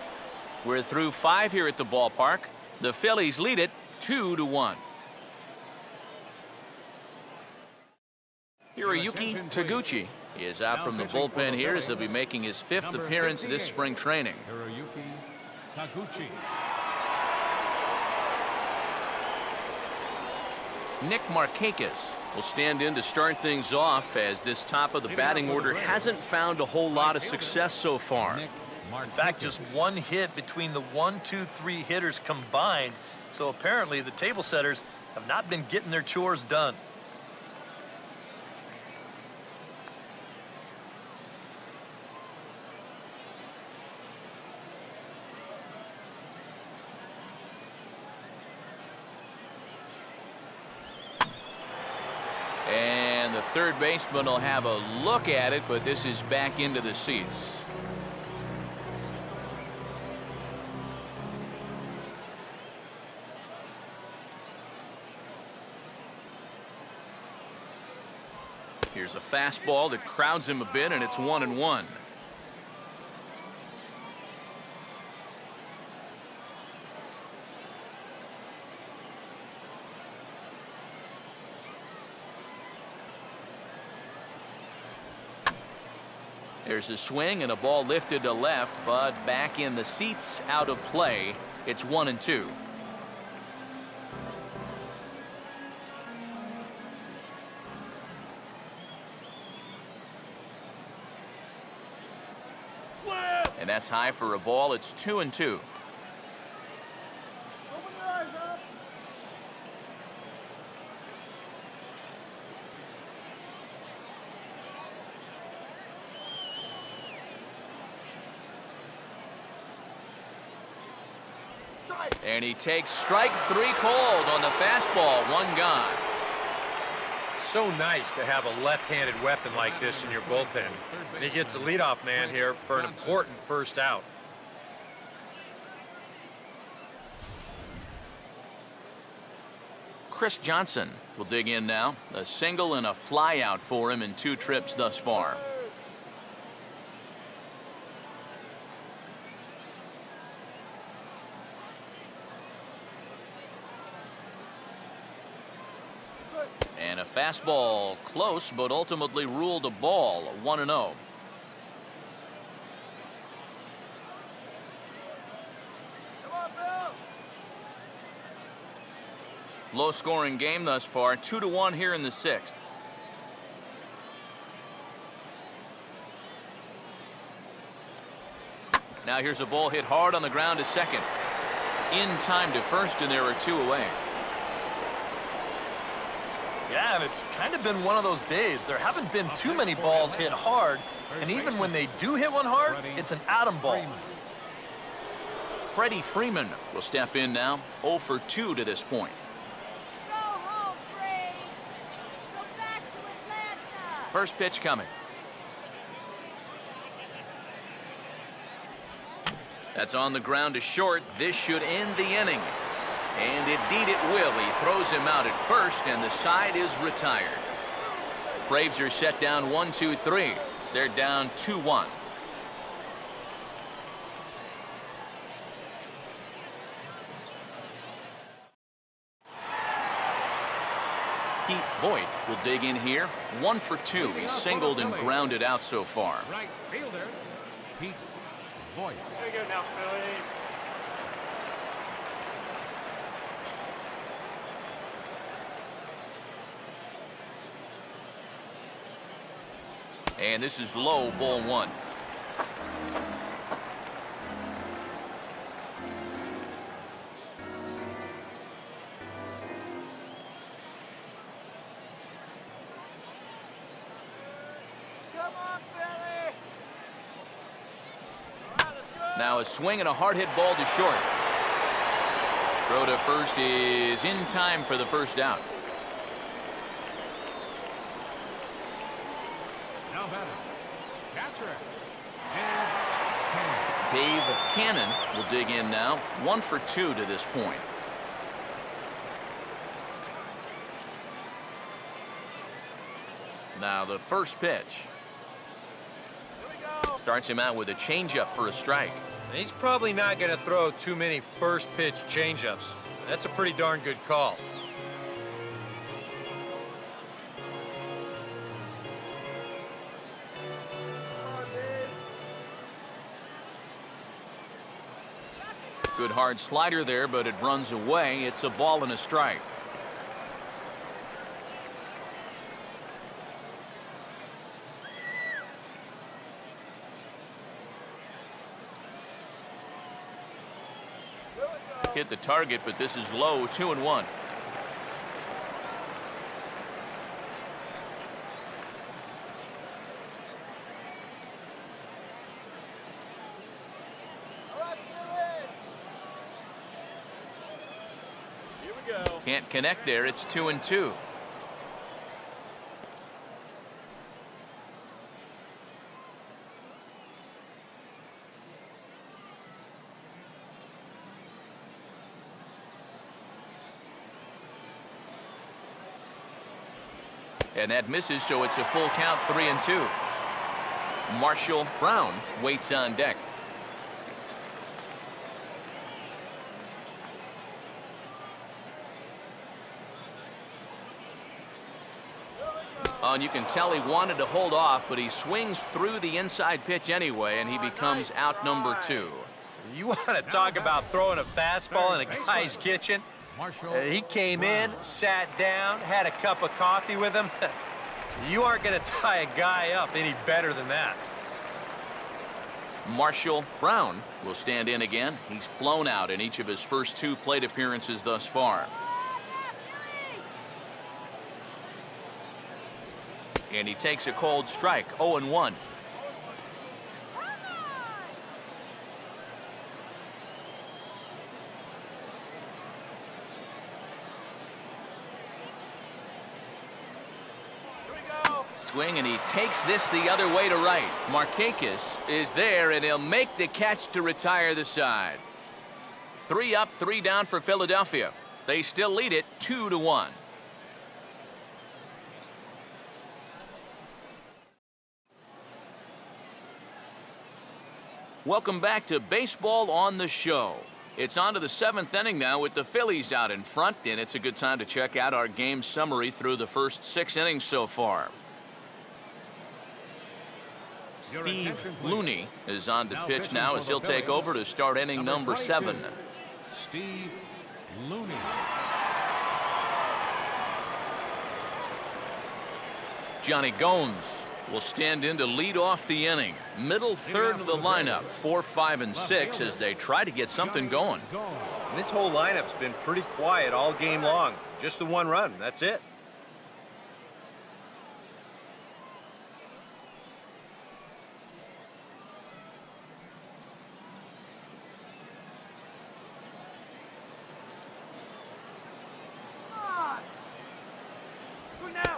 We're through 5 here at the ballpark. The Phillies lead it 2-1. Hiroyuki Taguchi is out from the bullpen here as he'll be making his 5th appearance this spring training. Hiroyuki Taguchi. Nick Markakis will stand in to start things off as this top of the batting order hasn't found a whole lot of success so far. In fact, just 1 hit between the 1, 2, 3 hitters combined. So apparently the table setters have not been getting their chores done. And the third baseman will have a look at it, but this is back into the seats. Here's a fastball that crowds him a bit, and it's 1-1. There's a swing and a ball lifted to left, but back in the seats, out of play. It's 1-2. And that's high for a ball. It's 2-2. And he takes strike 3 called on the fastball. 1 gone. So nice to have a left-handed weapon like this in your bullpen. And he gets the leadoff man here for an important first out. Chris Johnson will dig in now. A single and a fly out for him in 2 trips thus far. And a fastball close, but ultimately ruled a ball. 1-0. Low scoring game thus far. 2-1 here in the 6th. Now here's a ball hit hard on the ground to second. In time to first, and there are 2 away. Yeah, and it's kind of been one of those days. There haven't been too many balls hit hard, and even when they do hit one hard, it's an atom ball. Freddie Freeman will step in now. 0 for 2 to this point. Go home, Braves. Go back to Atlanta. First pitch coming. That's on the ground to short. This should end the inning. And indeed it will. He throws him out at first, and the side is retired. Braves are set down 1-2-3. They're down 2-1. Pete Voigt will dig in here. 1 for 2. He's singled and grounded out so far. Right fielder, Pete Voigt. There you go now, Phillies. And this is low, ball 1. Come on, Philly. Now a swing and a hard hit ball to short. Throw to first is in time for the first out. Now batter, catcher, Dave Cannon will dig in now. 1 for 2 to this point. Now the first pitch. Starts him out with a changeup for a strike. He's probably not going to throw too many first pitch changeups. That's a pretty darn good call. Good hard slider there, but it runs away. It's a ball and a strike. Hit the target, but this is low. 2-1. Can't connect there. It's 2-2. And that misses, so it's a full count. 3-2. Marshall Brown waits on deck. And you can tell he wanted to hold off, but he swings through the inside pitch anyway, and he becomes out number 2. You want to talk about throwing a fastball in a guy's kitchen? He came in, sat down, had a cup of coffee with him. You aren't going to tie a guy up any better than that. Marshall Brown will stand in again. He's flown out in each of his first 2 plate appearances thus far. And he takes a cold strike. 0-1. Swing, and he takes this the other way to right. Markakis is there, and he'll make the catch to retire the side. 3 up, 3 down for Philadelphia. They still lead it 2-1. Welcome back to Baseball on the Show. It's on to the 7th inning now with the Phillies out in front, and it's a good time to check out our game summary through the first 6 innings so far. Steve Looney is on to pitch now as he'll take over to start inning number 7. Steve Looney. Johnny Gomes will stand in to lead off the inning. Middle third of the lineup, 4, 5, and 6 as they try to get something going. This whole lineup's been pretty quiet all game long. Just the 1 run, that's it.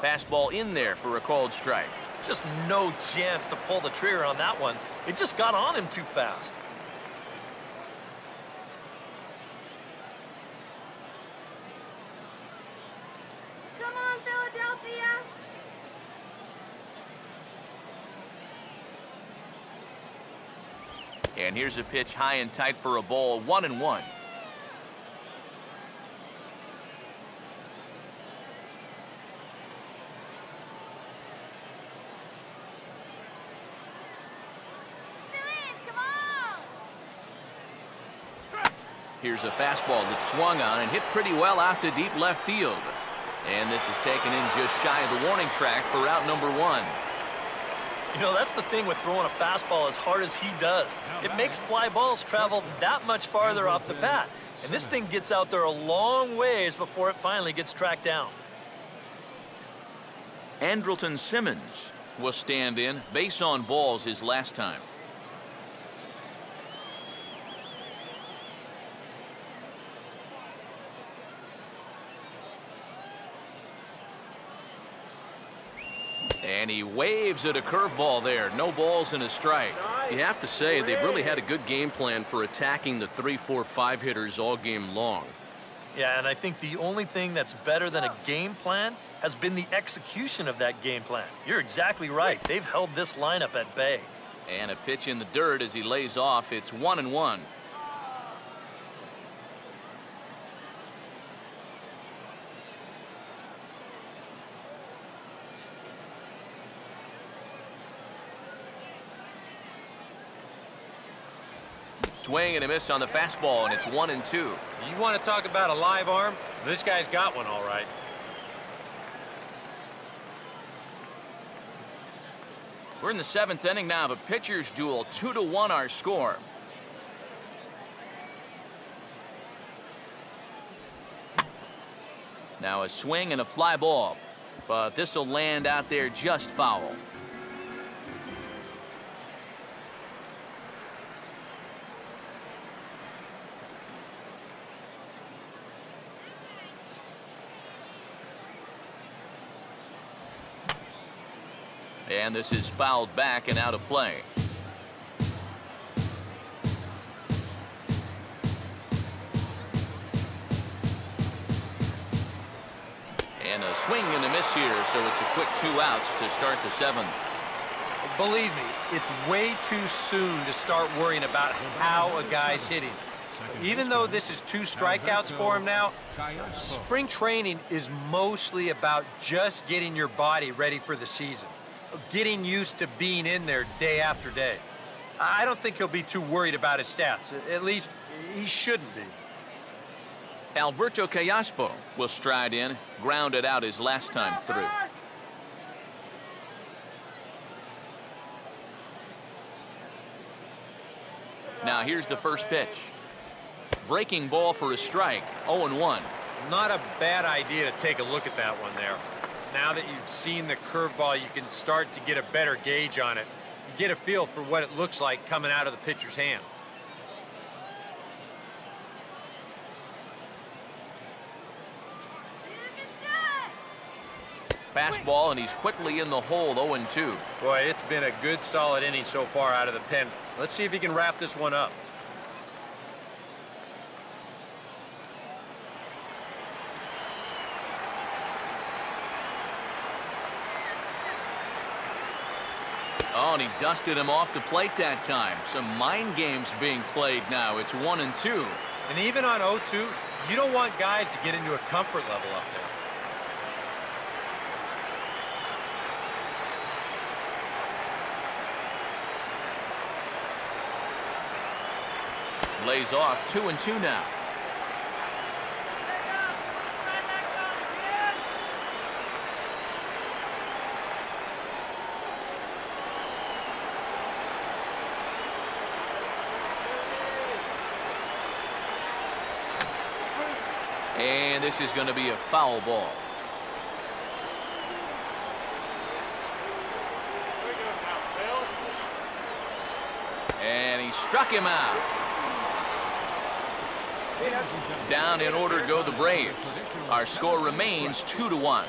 Fastball in there for a called strike. Just no chance to pull the trigger on that one. It just got on him too fast. Come on, Philadelphia! And here's a pitch high and tight for a ball. 1-1. Here's a fastball that swung on and hit pretty well out to deep left field. And this is taken in just shy of the warning track for out number 1. You know, that's the thing with throwing a fastball as hard as he does. It makes fly balls travel that much farther off the bat. And this thing gets out there a long ways before it finally gets tracked down. Andrelton Simmons will stand in. Base on balls his last time. And he waves at a curveball there. No balls and a strike. You have to say they've really had a good game plan for attacking the 3, 4, 5 hitters all game long. Yeah, and I think the only thing that's better than a game plan has been the execution of that game plan. You're exactly right. They've held this lineup at bay. And a pitch in the dirt as he lays off. It's 1-1. Swing and a miss on the fastball, and it's 1-2. You want to talk about a live arm? This guy's got one all right. We're in the 7th inning now of a pitcher's duel. 2-1 our score. Now a swing and a fly ball, but this will land out there just foul. And this is fouled back and out of play. And a swing and a miss here, so it's a quick 2 outs to start the 7th. Believe me, it's way too soon to start worrying about how a guy's hitting. Even though this is 2 strikeouts for him now, spring training is mostly about just getting your body ready for the season. Getting used to being in there day after day. I don't think he'll be too worried about his stats. At least, he shouldn't be. Alberto Callaspo will stride in, grounded out his last time through. Now here's the first pitch. Breaking ball for a strike, 0-1. Not a bad idea to take a look at that one there. Now that you've seen the curveball, you can start to get a better gauge on it. Get a feel for what it looks like coming out of the pitcher's hand. Fastball, and he's quickly in the hole, 0-2. Boy, it's been a good, solid inning so far out of the pen. Let's see if he can wrap this one up. Oh, and he dusted him off the plate that time. Some mind games being played now. It's 1-2. And even on 0-2, you don't want guys to get into a comfort level up there. Lays off 2-2 now. And this is going to be a foul ball. And he struck him out. Down in order go the Braves. Our score remains 2-1.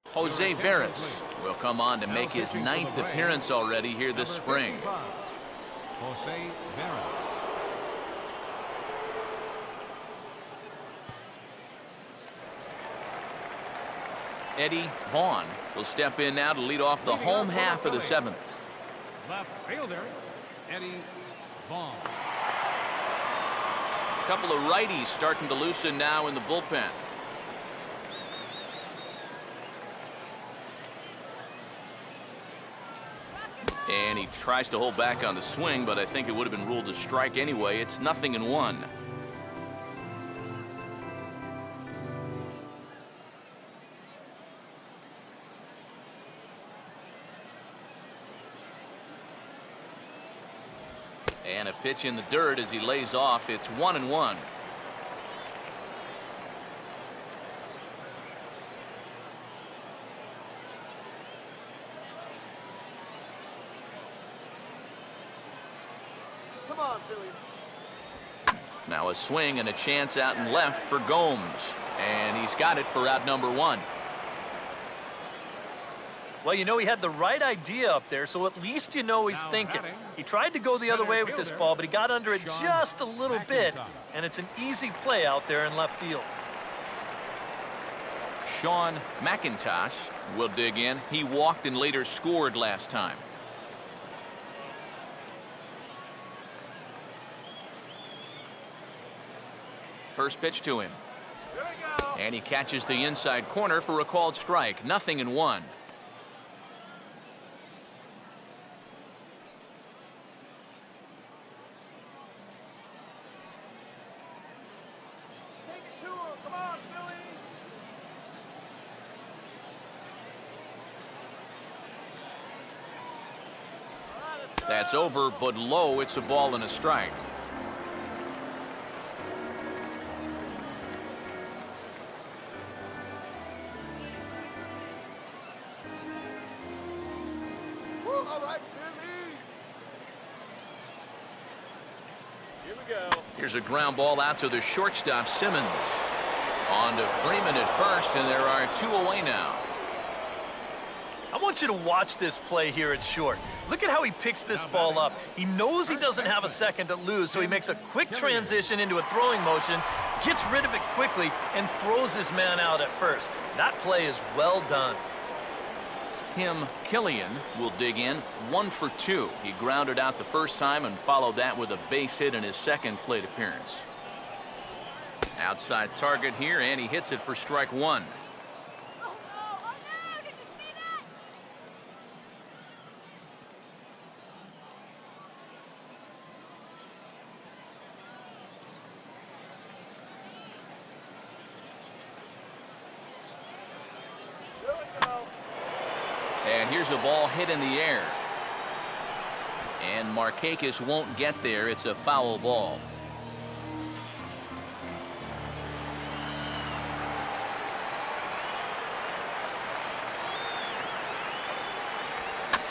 Jose Veras will come on to make his 9th appearance already here this spring. Jose Veras. Eddie Vaughn will step in now to lead off the home half of the 7th. Left fielder, Eddie Vaughn. A couple of righties starting to loosen now in the bullpen. And he tries to hold back on the swing, but I think it would have been ruled a strike anyway. It's 0-1. And a pitch in the dirt as he lays off. It's 1-1. Come on, Phillies. Now a swing and a chance out and left for Gomes. And he's got it for out number 1. Well, you know, he had the right idea up there, so at least you know he's thinking. He tried to go the other way with this ball, but he got under it just a little bit, and it's an easy play out there in left field. Sean McIntosh will dig in. He walked and later scored last time. First pitch to him. And he catches the inside corner for a called strike. 0-1. Come on, Phillies. That's over, but low. It's a ball and a strike. All right, Phillies. Here we go. Here's a ground ball out to the shortstop, Simmons. On to Freeman at first, and there are 2 away now. I want you to watch this play here at short. Look at how he picks this ball up. He knows he doesn't have a second to lose, so he makes a quick transition into a throwing motion, gets rid of it quickly, and throws his man out at first. That play is well done. Tim Killian will dig in. 1 for 2. He grounded out the first time and followed that with a base hit in his second plate appearance. Outside target here, and he hits it for strike 1. And here's a ball hit in the air. And Markakis won't get there. It's a foul ball.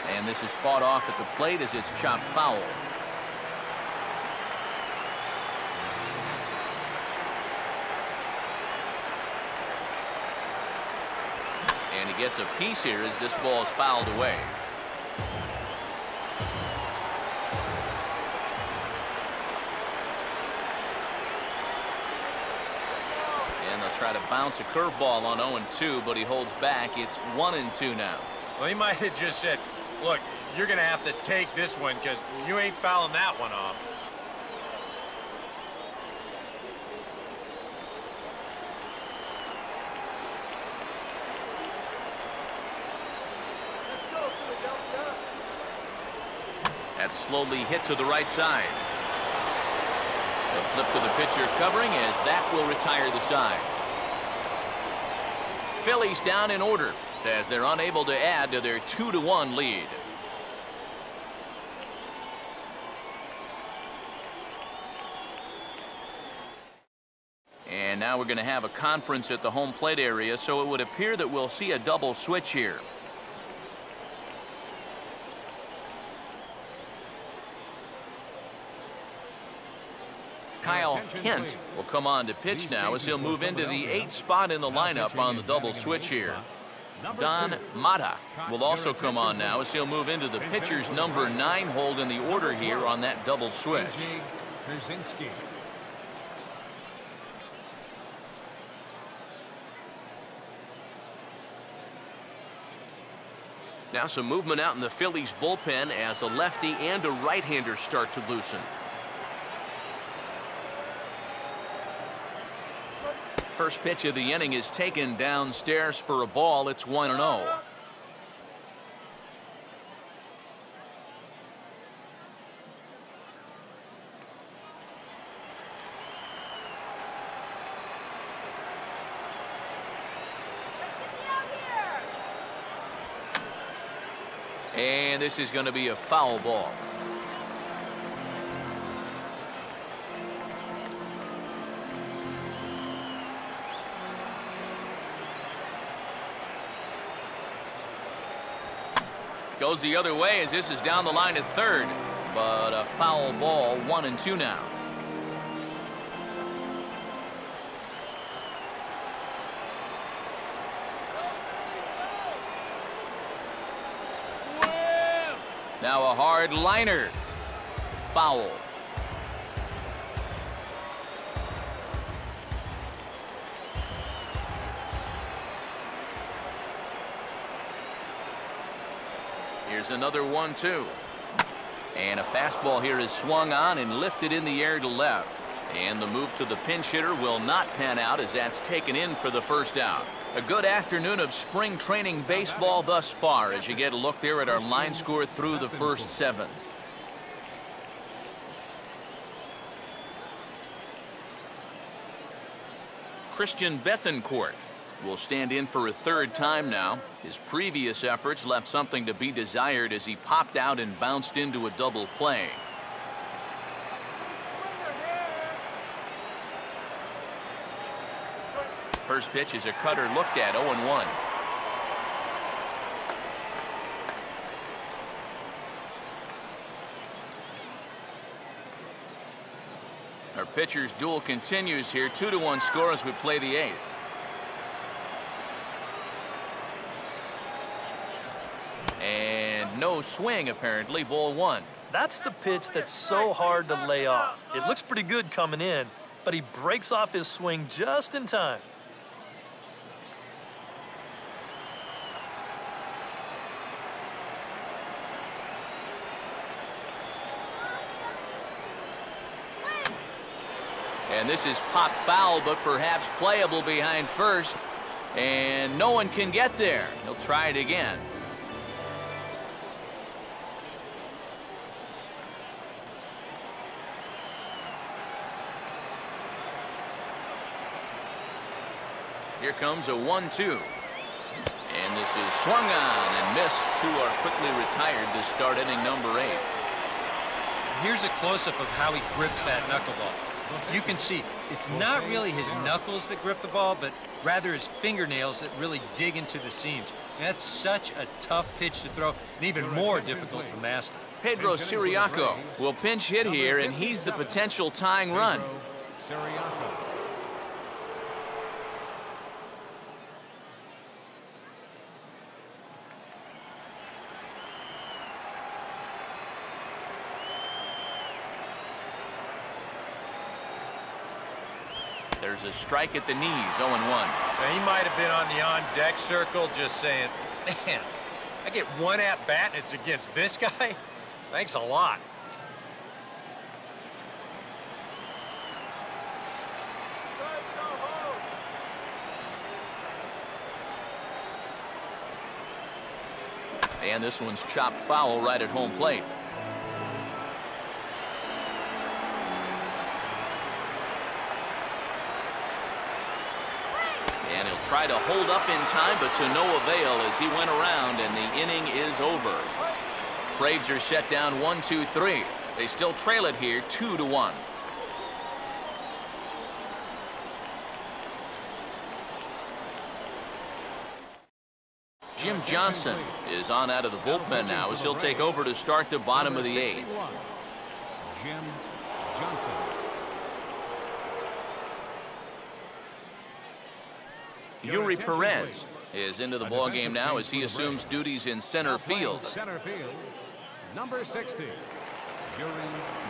And this is fought off at the plate as it's chopped foul. And he gets a piece here as this ball is fouled away. And they'll try to bounce a curveball on 0-2, but he holds back. It's 1-2 now. Well, he might have just said, look, you're going to have to take this one because you ain't fouling that one off. That's slowly hit to the right side. The flip to the pitcher covering as that will retire the side. Phillies down in order as they're unable to add to their 2-1 lead. And now we're going to have a conference at the home plate area, so it would appear that we'll see a double switch here. Kyle Kent will come on to pitch now as he'll move into the 8th spot in the lineup on the double switch here. Don Mata will also come on now as he'll move into the pitcher's number 9 hold in the order here on that double switch. Now some movement out in the Phillies bullpen as a lefty and a right-hander start to loosen. First pitch of the inning is taken downstairs for a ball. It's 1-0. And this is going to be a foul ball. Goes the other way as this is down the line at third. But a foul ball, 1-2 now. Now a hard liner. Foul. Here's another 1-2. And a fastball here is swung on and lifted in the air to left. And the move to the pinch hitter will not pan out as that's taken in for the first out. A good afternoon of spring training baseball thus far as you get a look there at our line score through the first 7. Christian Bethancourt will stand in for a third time now. His previous efforts left something to be desired as he popped out and bounced into a double play. First pitch is a cutter looked at, 0-1. Our pitcher's duel continues here. 2-1 score as we play the 8th. And no swing, apparently. Ball 1. That's the pitch that's so hard to lay off. It looks pretty good coming in, but he breaks off his swing just in time. And this is pop foul, but perhaps playable behind first. And no one can get there. He'll try it again. Here comes a 1-2. And this is swung on and missed. 2 are quickly retired to start inning number 8. Here's a close-up of how he grips that knuckleball. You can see it's not really his knuckles that grip the ball, but rather his fingernails that really dig into the seams. And that's such a tough pitch to throw and even more difficult to master. Pedro Siriaco will pinch hit here, and he's the potential tying run. There's a strike at the knees, 0-1. Now, he might have been on the on-deck circle just saying, man, I get one at-bat and it's against this guy? Thanks a lot. And this one's chopped foul right at home plate. And he'll try to hold up in time, but to no avail as he went around, and the inning is over. Braves are set down 1-2-3. They still trail it here 2-1. Jim Johnson is on out of the bullpen now as he'll take over to start the bottom of the 8th. Jim Johnson. Yuri Perez is into the ballgame now as he assumes duties in center field. Center field, number 60.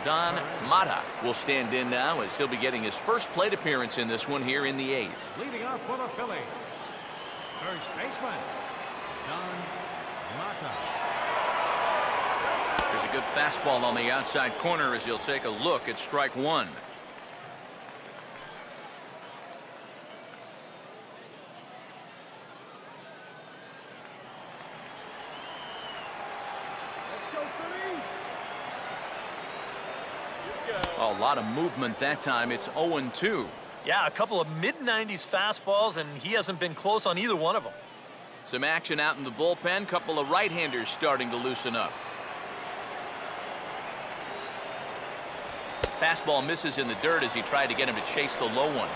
Don Mata will stand in now as he'll be getting his first plate appearance in this one here in the 8th. Leading off for the Phillies, first baseman, Don Mata. There's a good fastball on the outside corner as he'll take a look at strike 1. A lot of movement that time. It's 0-2. Yeah, a couple of mid-90s fastballs, and he hasn't been close on either one of them. Some action out in the bullpen. Couple of right-handers starting to loosen up. Fastball misses in the dirt as he tried to get him to chase the low one.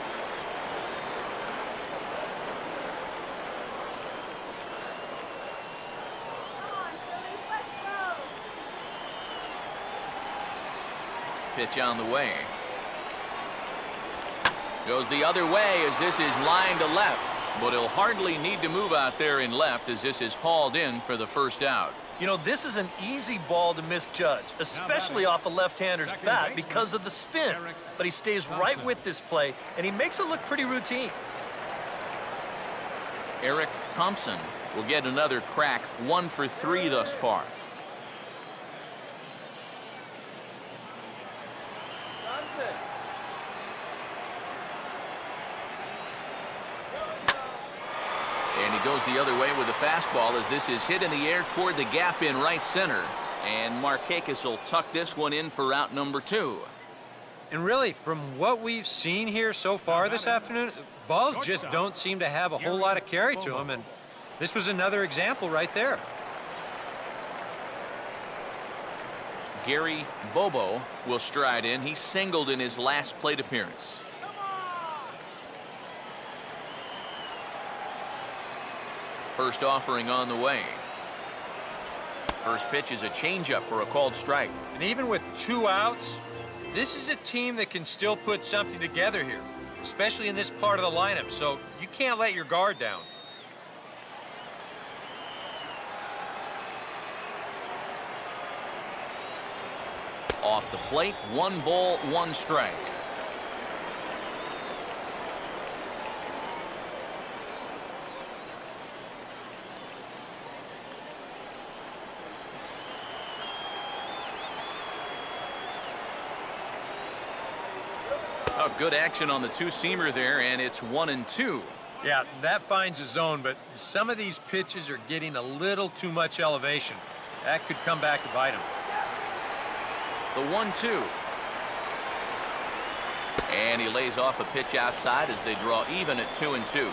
Pitch on the way. Goes the other way as this is line to left. But he'll hardly need to move out there in left as this is hauled in for the first out. You know, this is an easy ball to misjudge, especially off a left-hander's bat because of the spin. But he stays right with this play, and he makes it look pretty routine. Eric Thompson will get another crack, 1 for 3 thus far. And he goes the other way with a fastball as this is hit in the air toward the gap in right center. And Markakis will tuck this one in for out number 2. And really, from what we've seen here so far this afternoon, balls just don't seem to have a whole lot of carry to them, and this was another example right there. Gary Bobo will stride in. He singled in his last plate appearance. First offering on the way. First pitch is a changeup for a called strike. And even with 2 outs, this is a team that can still put something together here, especially in this part of the lineup, so you can't let your guard down. Off the plate, 1 ball, 1 strike. Oh, good action on the 2-seamer there, and it's 1-2. Yeah, that finds a zone, but some of these pitches are getting a little too much elevation. That could come back to bite him. The 1-2. And he lays off a pitch outside as they draw even at 2-2.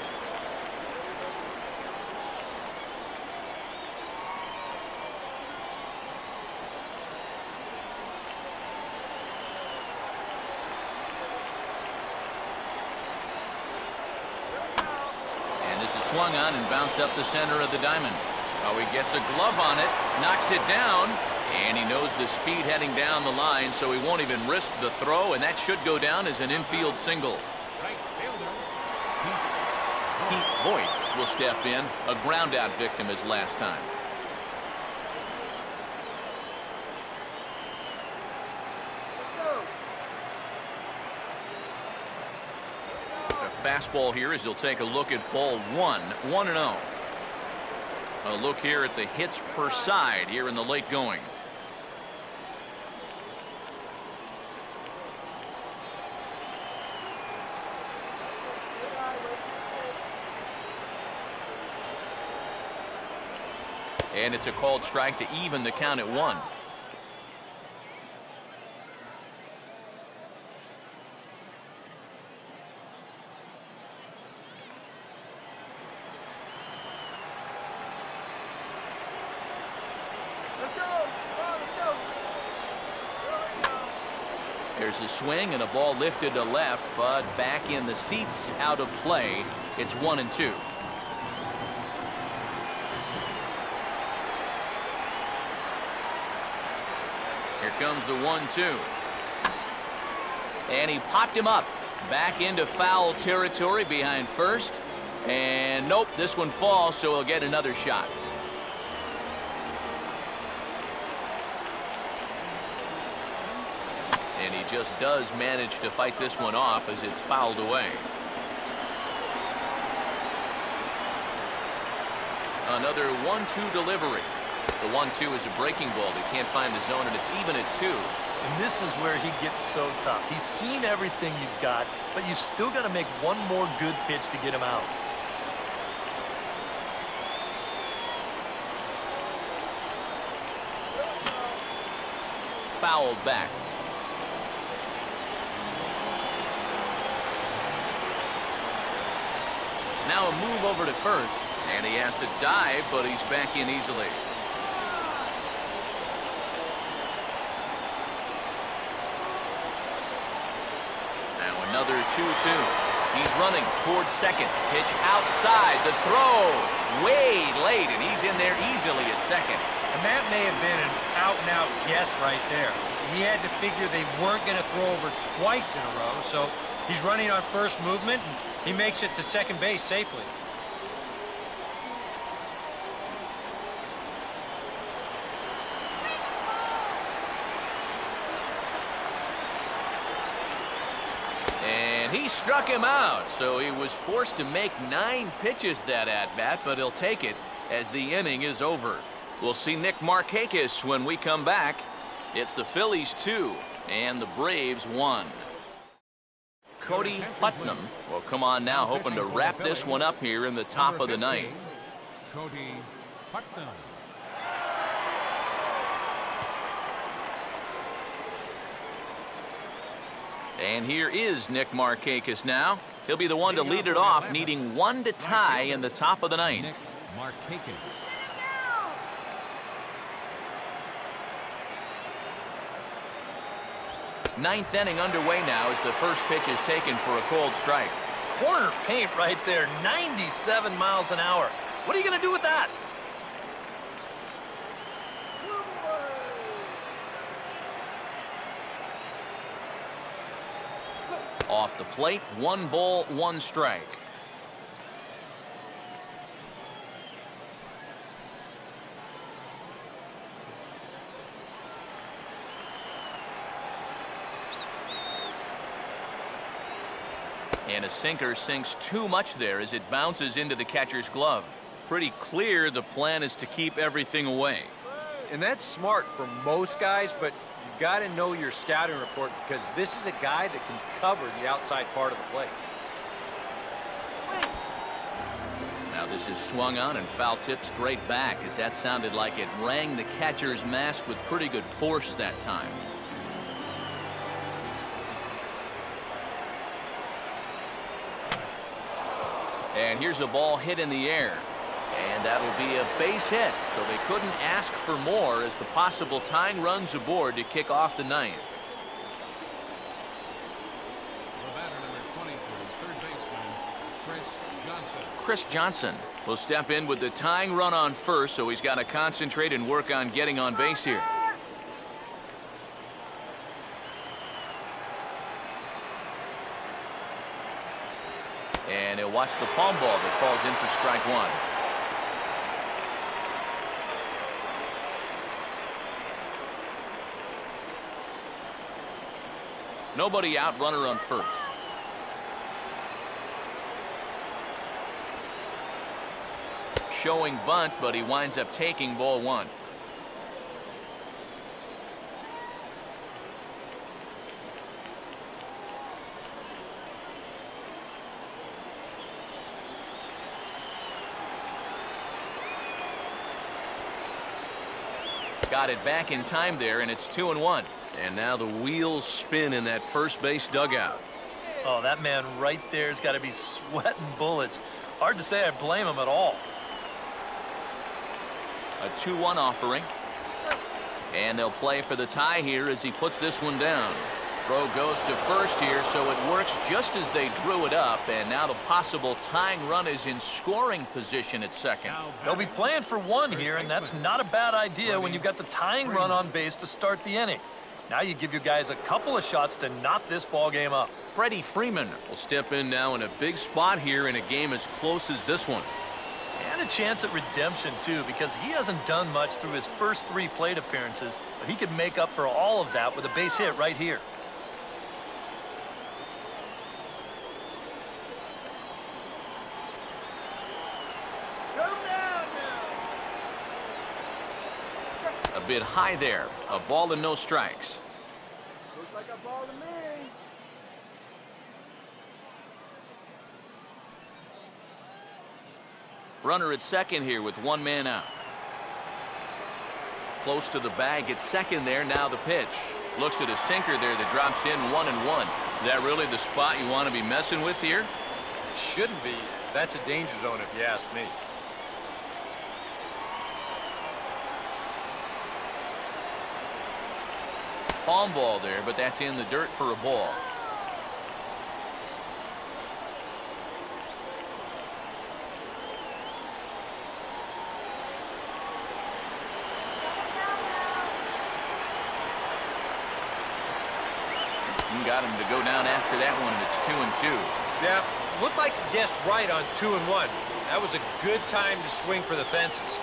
Swung on and bounced up the center of the diamond. Oh, he gets a glove on it, knocks it down, and he knows the speed heading down the line, so he won't even risk the throw, and that should go down as an infield single. Pete Voigt will step in, a ground-out victim as last time. Fastball here as he'll take a look at ball 1, 1-0. A look here at the hits per side here in the late going. And it's a called strike to even the count at 1. There's a swing and a ball lifted to left, but back in the seats, out of play. It's 1-2. Here comes the 1-2. And he popped him up back into foul territory behind first. And nope, this one falls, so he'll get another shot. And he just does manage to fight this one off as it's fouled away. Another 1-2 delivery. The 1-2 is a breaking ball. He can't find the zone, and it's even at 2. And this is where he gets so tough. He's seen everything you've got, but you've still got to make one more good pitch to get him out. Fouled back. Now a move over to first. And he has to dive, but he's back in easily. Now another 2-2. He's running towards second. Pitch outside. The throw way late, and he's in there easily at second. And that may have been an out-and-out guess right there. He had to figure they weren't going to throw over twice in a row, so he's running on first movement, and he makes it to second base safely. And he struck him out, so he was forced to make 9 pitches that at-bat, but he'll take it as the inning is over. We'll see Nick Markakis when we come back. It's the Phillies 2 and the Braves 1. Cody Putnam will come on now, hoping to wrap this one up here in the top of the ninth. Cody Putnam. And here is Nick Markakis now. He'll be the one to lead it off, needing 1 to tie in the top of the ninth. Nick Markakis. Ninth inning underway now as the first pitch is taken for a cold strike. Corner paint right there, 97 miles an hour. What are you going to do with that? Off the plate, 1 ball, 1 strike. And a sinker sinks too much there as it bounces into the catcher's glove. Pretty clear the plan is to keep everything away. And that's smart for most guys, but you got to know your scouting report because this is a guy that can cover the outside part of the plate. Now this is swung on and foul tipped straight back as that sounded like it rang the catcher's mask with pretty good force that time. And here's a ball hit in the air. And that'll be a base hit, so they couldn't ask for more as the possible tying runs aboard to kick off the ninth. The batter, number 22, third baseman, Chris Johnson. Chris Johnson will step in with the tying run on first, so he's got to concentrate and work on getting on base here. And he'll watch the palm ball that falls in for strike 1. Nobody out, runner on first. Showing bunt, but he winds up taking ball 1. Got it back in time there, and it's 2-1. And now the wheels spin in that first base dugout. Oh, that man right there's got to be sweating bullets. Hard to say I blame him at all. A 2-1 offering. And they'll play for the tie here as he puts this one down. Throw goes to first here, so it works just as they drew it up. And now the possible tying run is in scoring position at second. They'll be playing for 1 here, and that's not a bad idea when you've got the tying run on base to start the inning. Now you give your guys a couple of shots to knot this ball game up. Freddie Freeman will step in now in a big spot here in a game as close as this one. And a chance at redemption, too, because he hasn't done much through his first 3 plate appearances, but he could make up for all of that with a base hit right here. A bit high there. A ball and no strikes. Looks like a ball to me. Runner at second here with 1 man out. Close to the bag at second there. Now the pitch. Looks at a sinker there that drops in 1-1. Is that really the spot you want to be messing with here? Shouldn't be. That's a danger zone if you ask me. palm ball there, but that's in the dirt for a ball. Got him to go down after that one, and it's 2-2. Yeah, looked like he guessed right on 2-1. That was a good time to swing for the fences.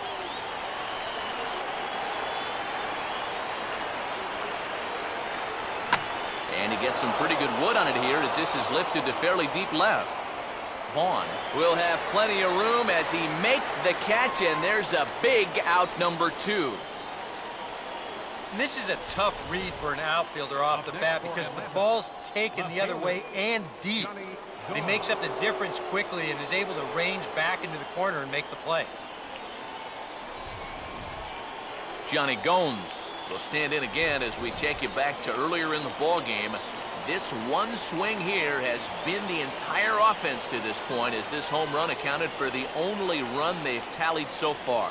And he gets some pretty good wood on it here as this is lifted to fairly deep left. Vaughn will have plenty of room as he makes the catch, and there's a big out number 2. And this is a tough read for an outfielder off the bat because the ball's taken the other way and deep. And he makes up the difference quickly and is able to range back into the corner and make the play. Johnny Gones will stand in again as we take you back to earlier in the ball game. This one swing here has been the entire offense to this point, as this home run accounted for the only run they've tallied so far.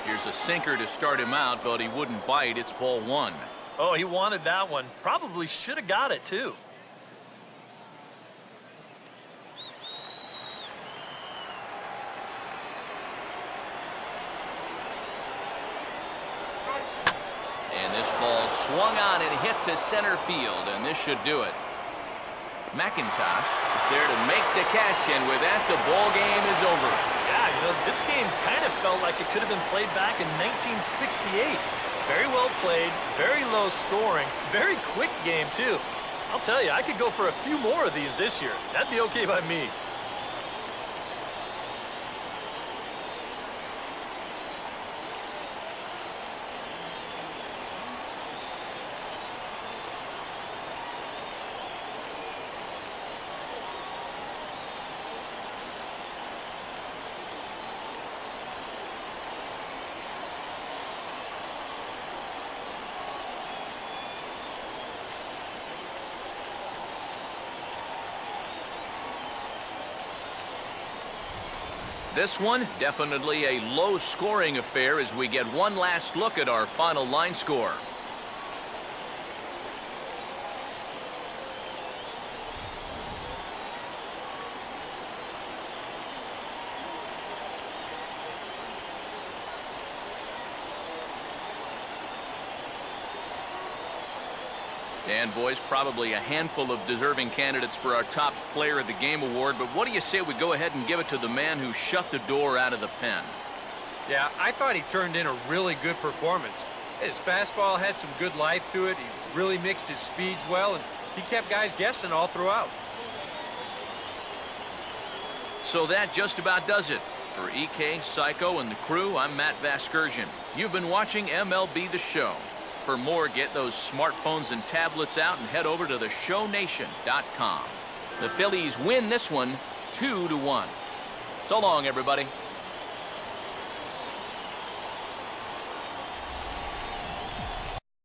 Here's a sinker to start him out, but he wouldn't bite. It's ball 1. Oh, he wanted that one. Probably should have got it, too. And this ball swung on and hit to center field, and this should do it. McIntosh is there to make the catch, and with that, the ball game is over. Yeah, you know, this game kind of felt like it could have been played back in 1968. Very well played, very low scoring, very quick game, too. I'll tell you, I could go for a few more of these this year. That'd be okay by me. This one, definitely a low-scoring affair as we get one last look at our final line score. And, boys, probably a handful of deserving candidates for our top player of the game award, but what do you say we go ahead and give it to the man who shut the door out of the pen? Yeah, I thought he turned in a really good performance. His fastball had some good life to it. He really mixed his speeds well, and he kept guys guessing all throughout. So that just about does it. For EK, Psycho, and the crew, I'm Matt Vasgersian. You've been watching MLB The Show. For more, get those smartphones and tablets out and head over to theshownation.com. The Phillies win this one 2-1. So long, everybody.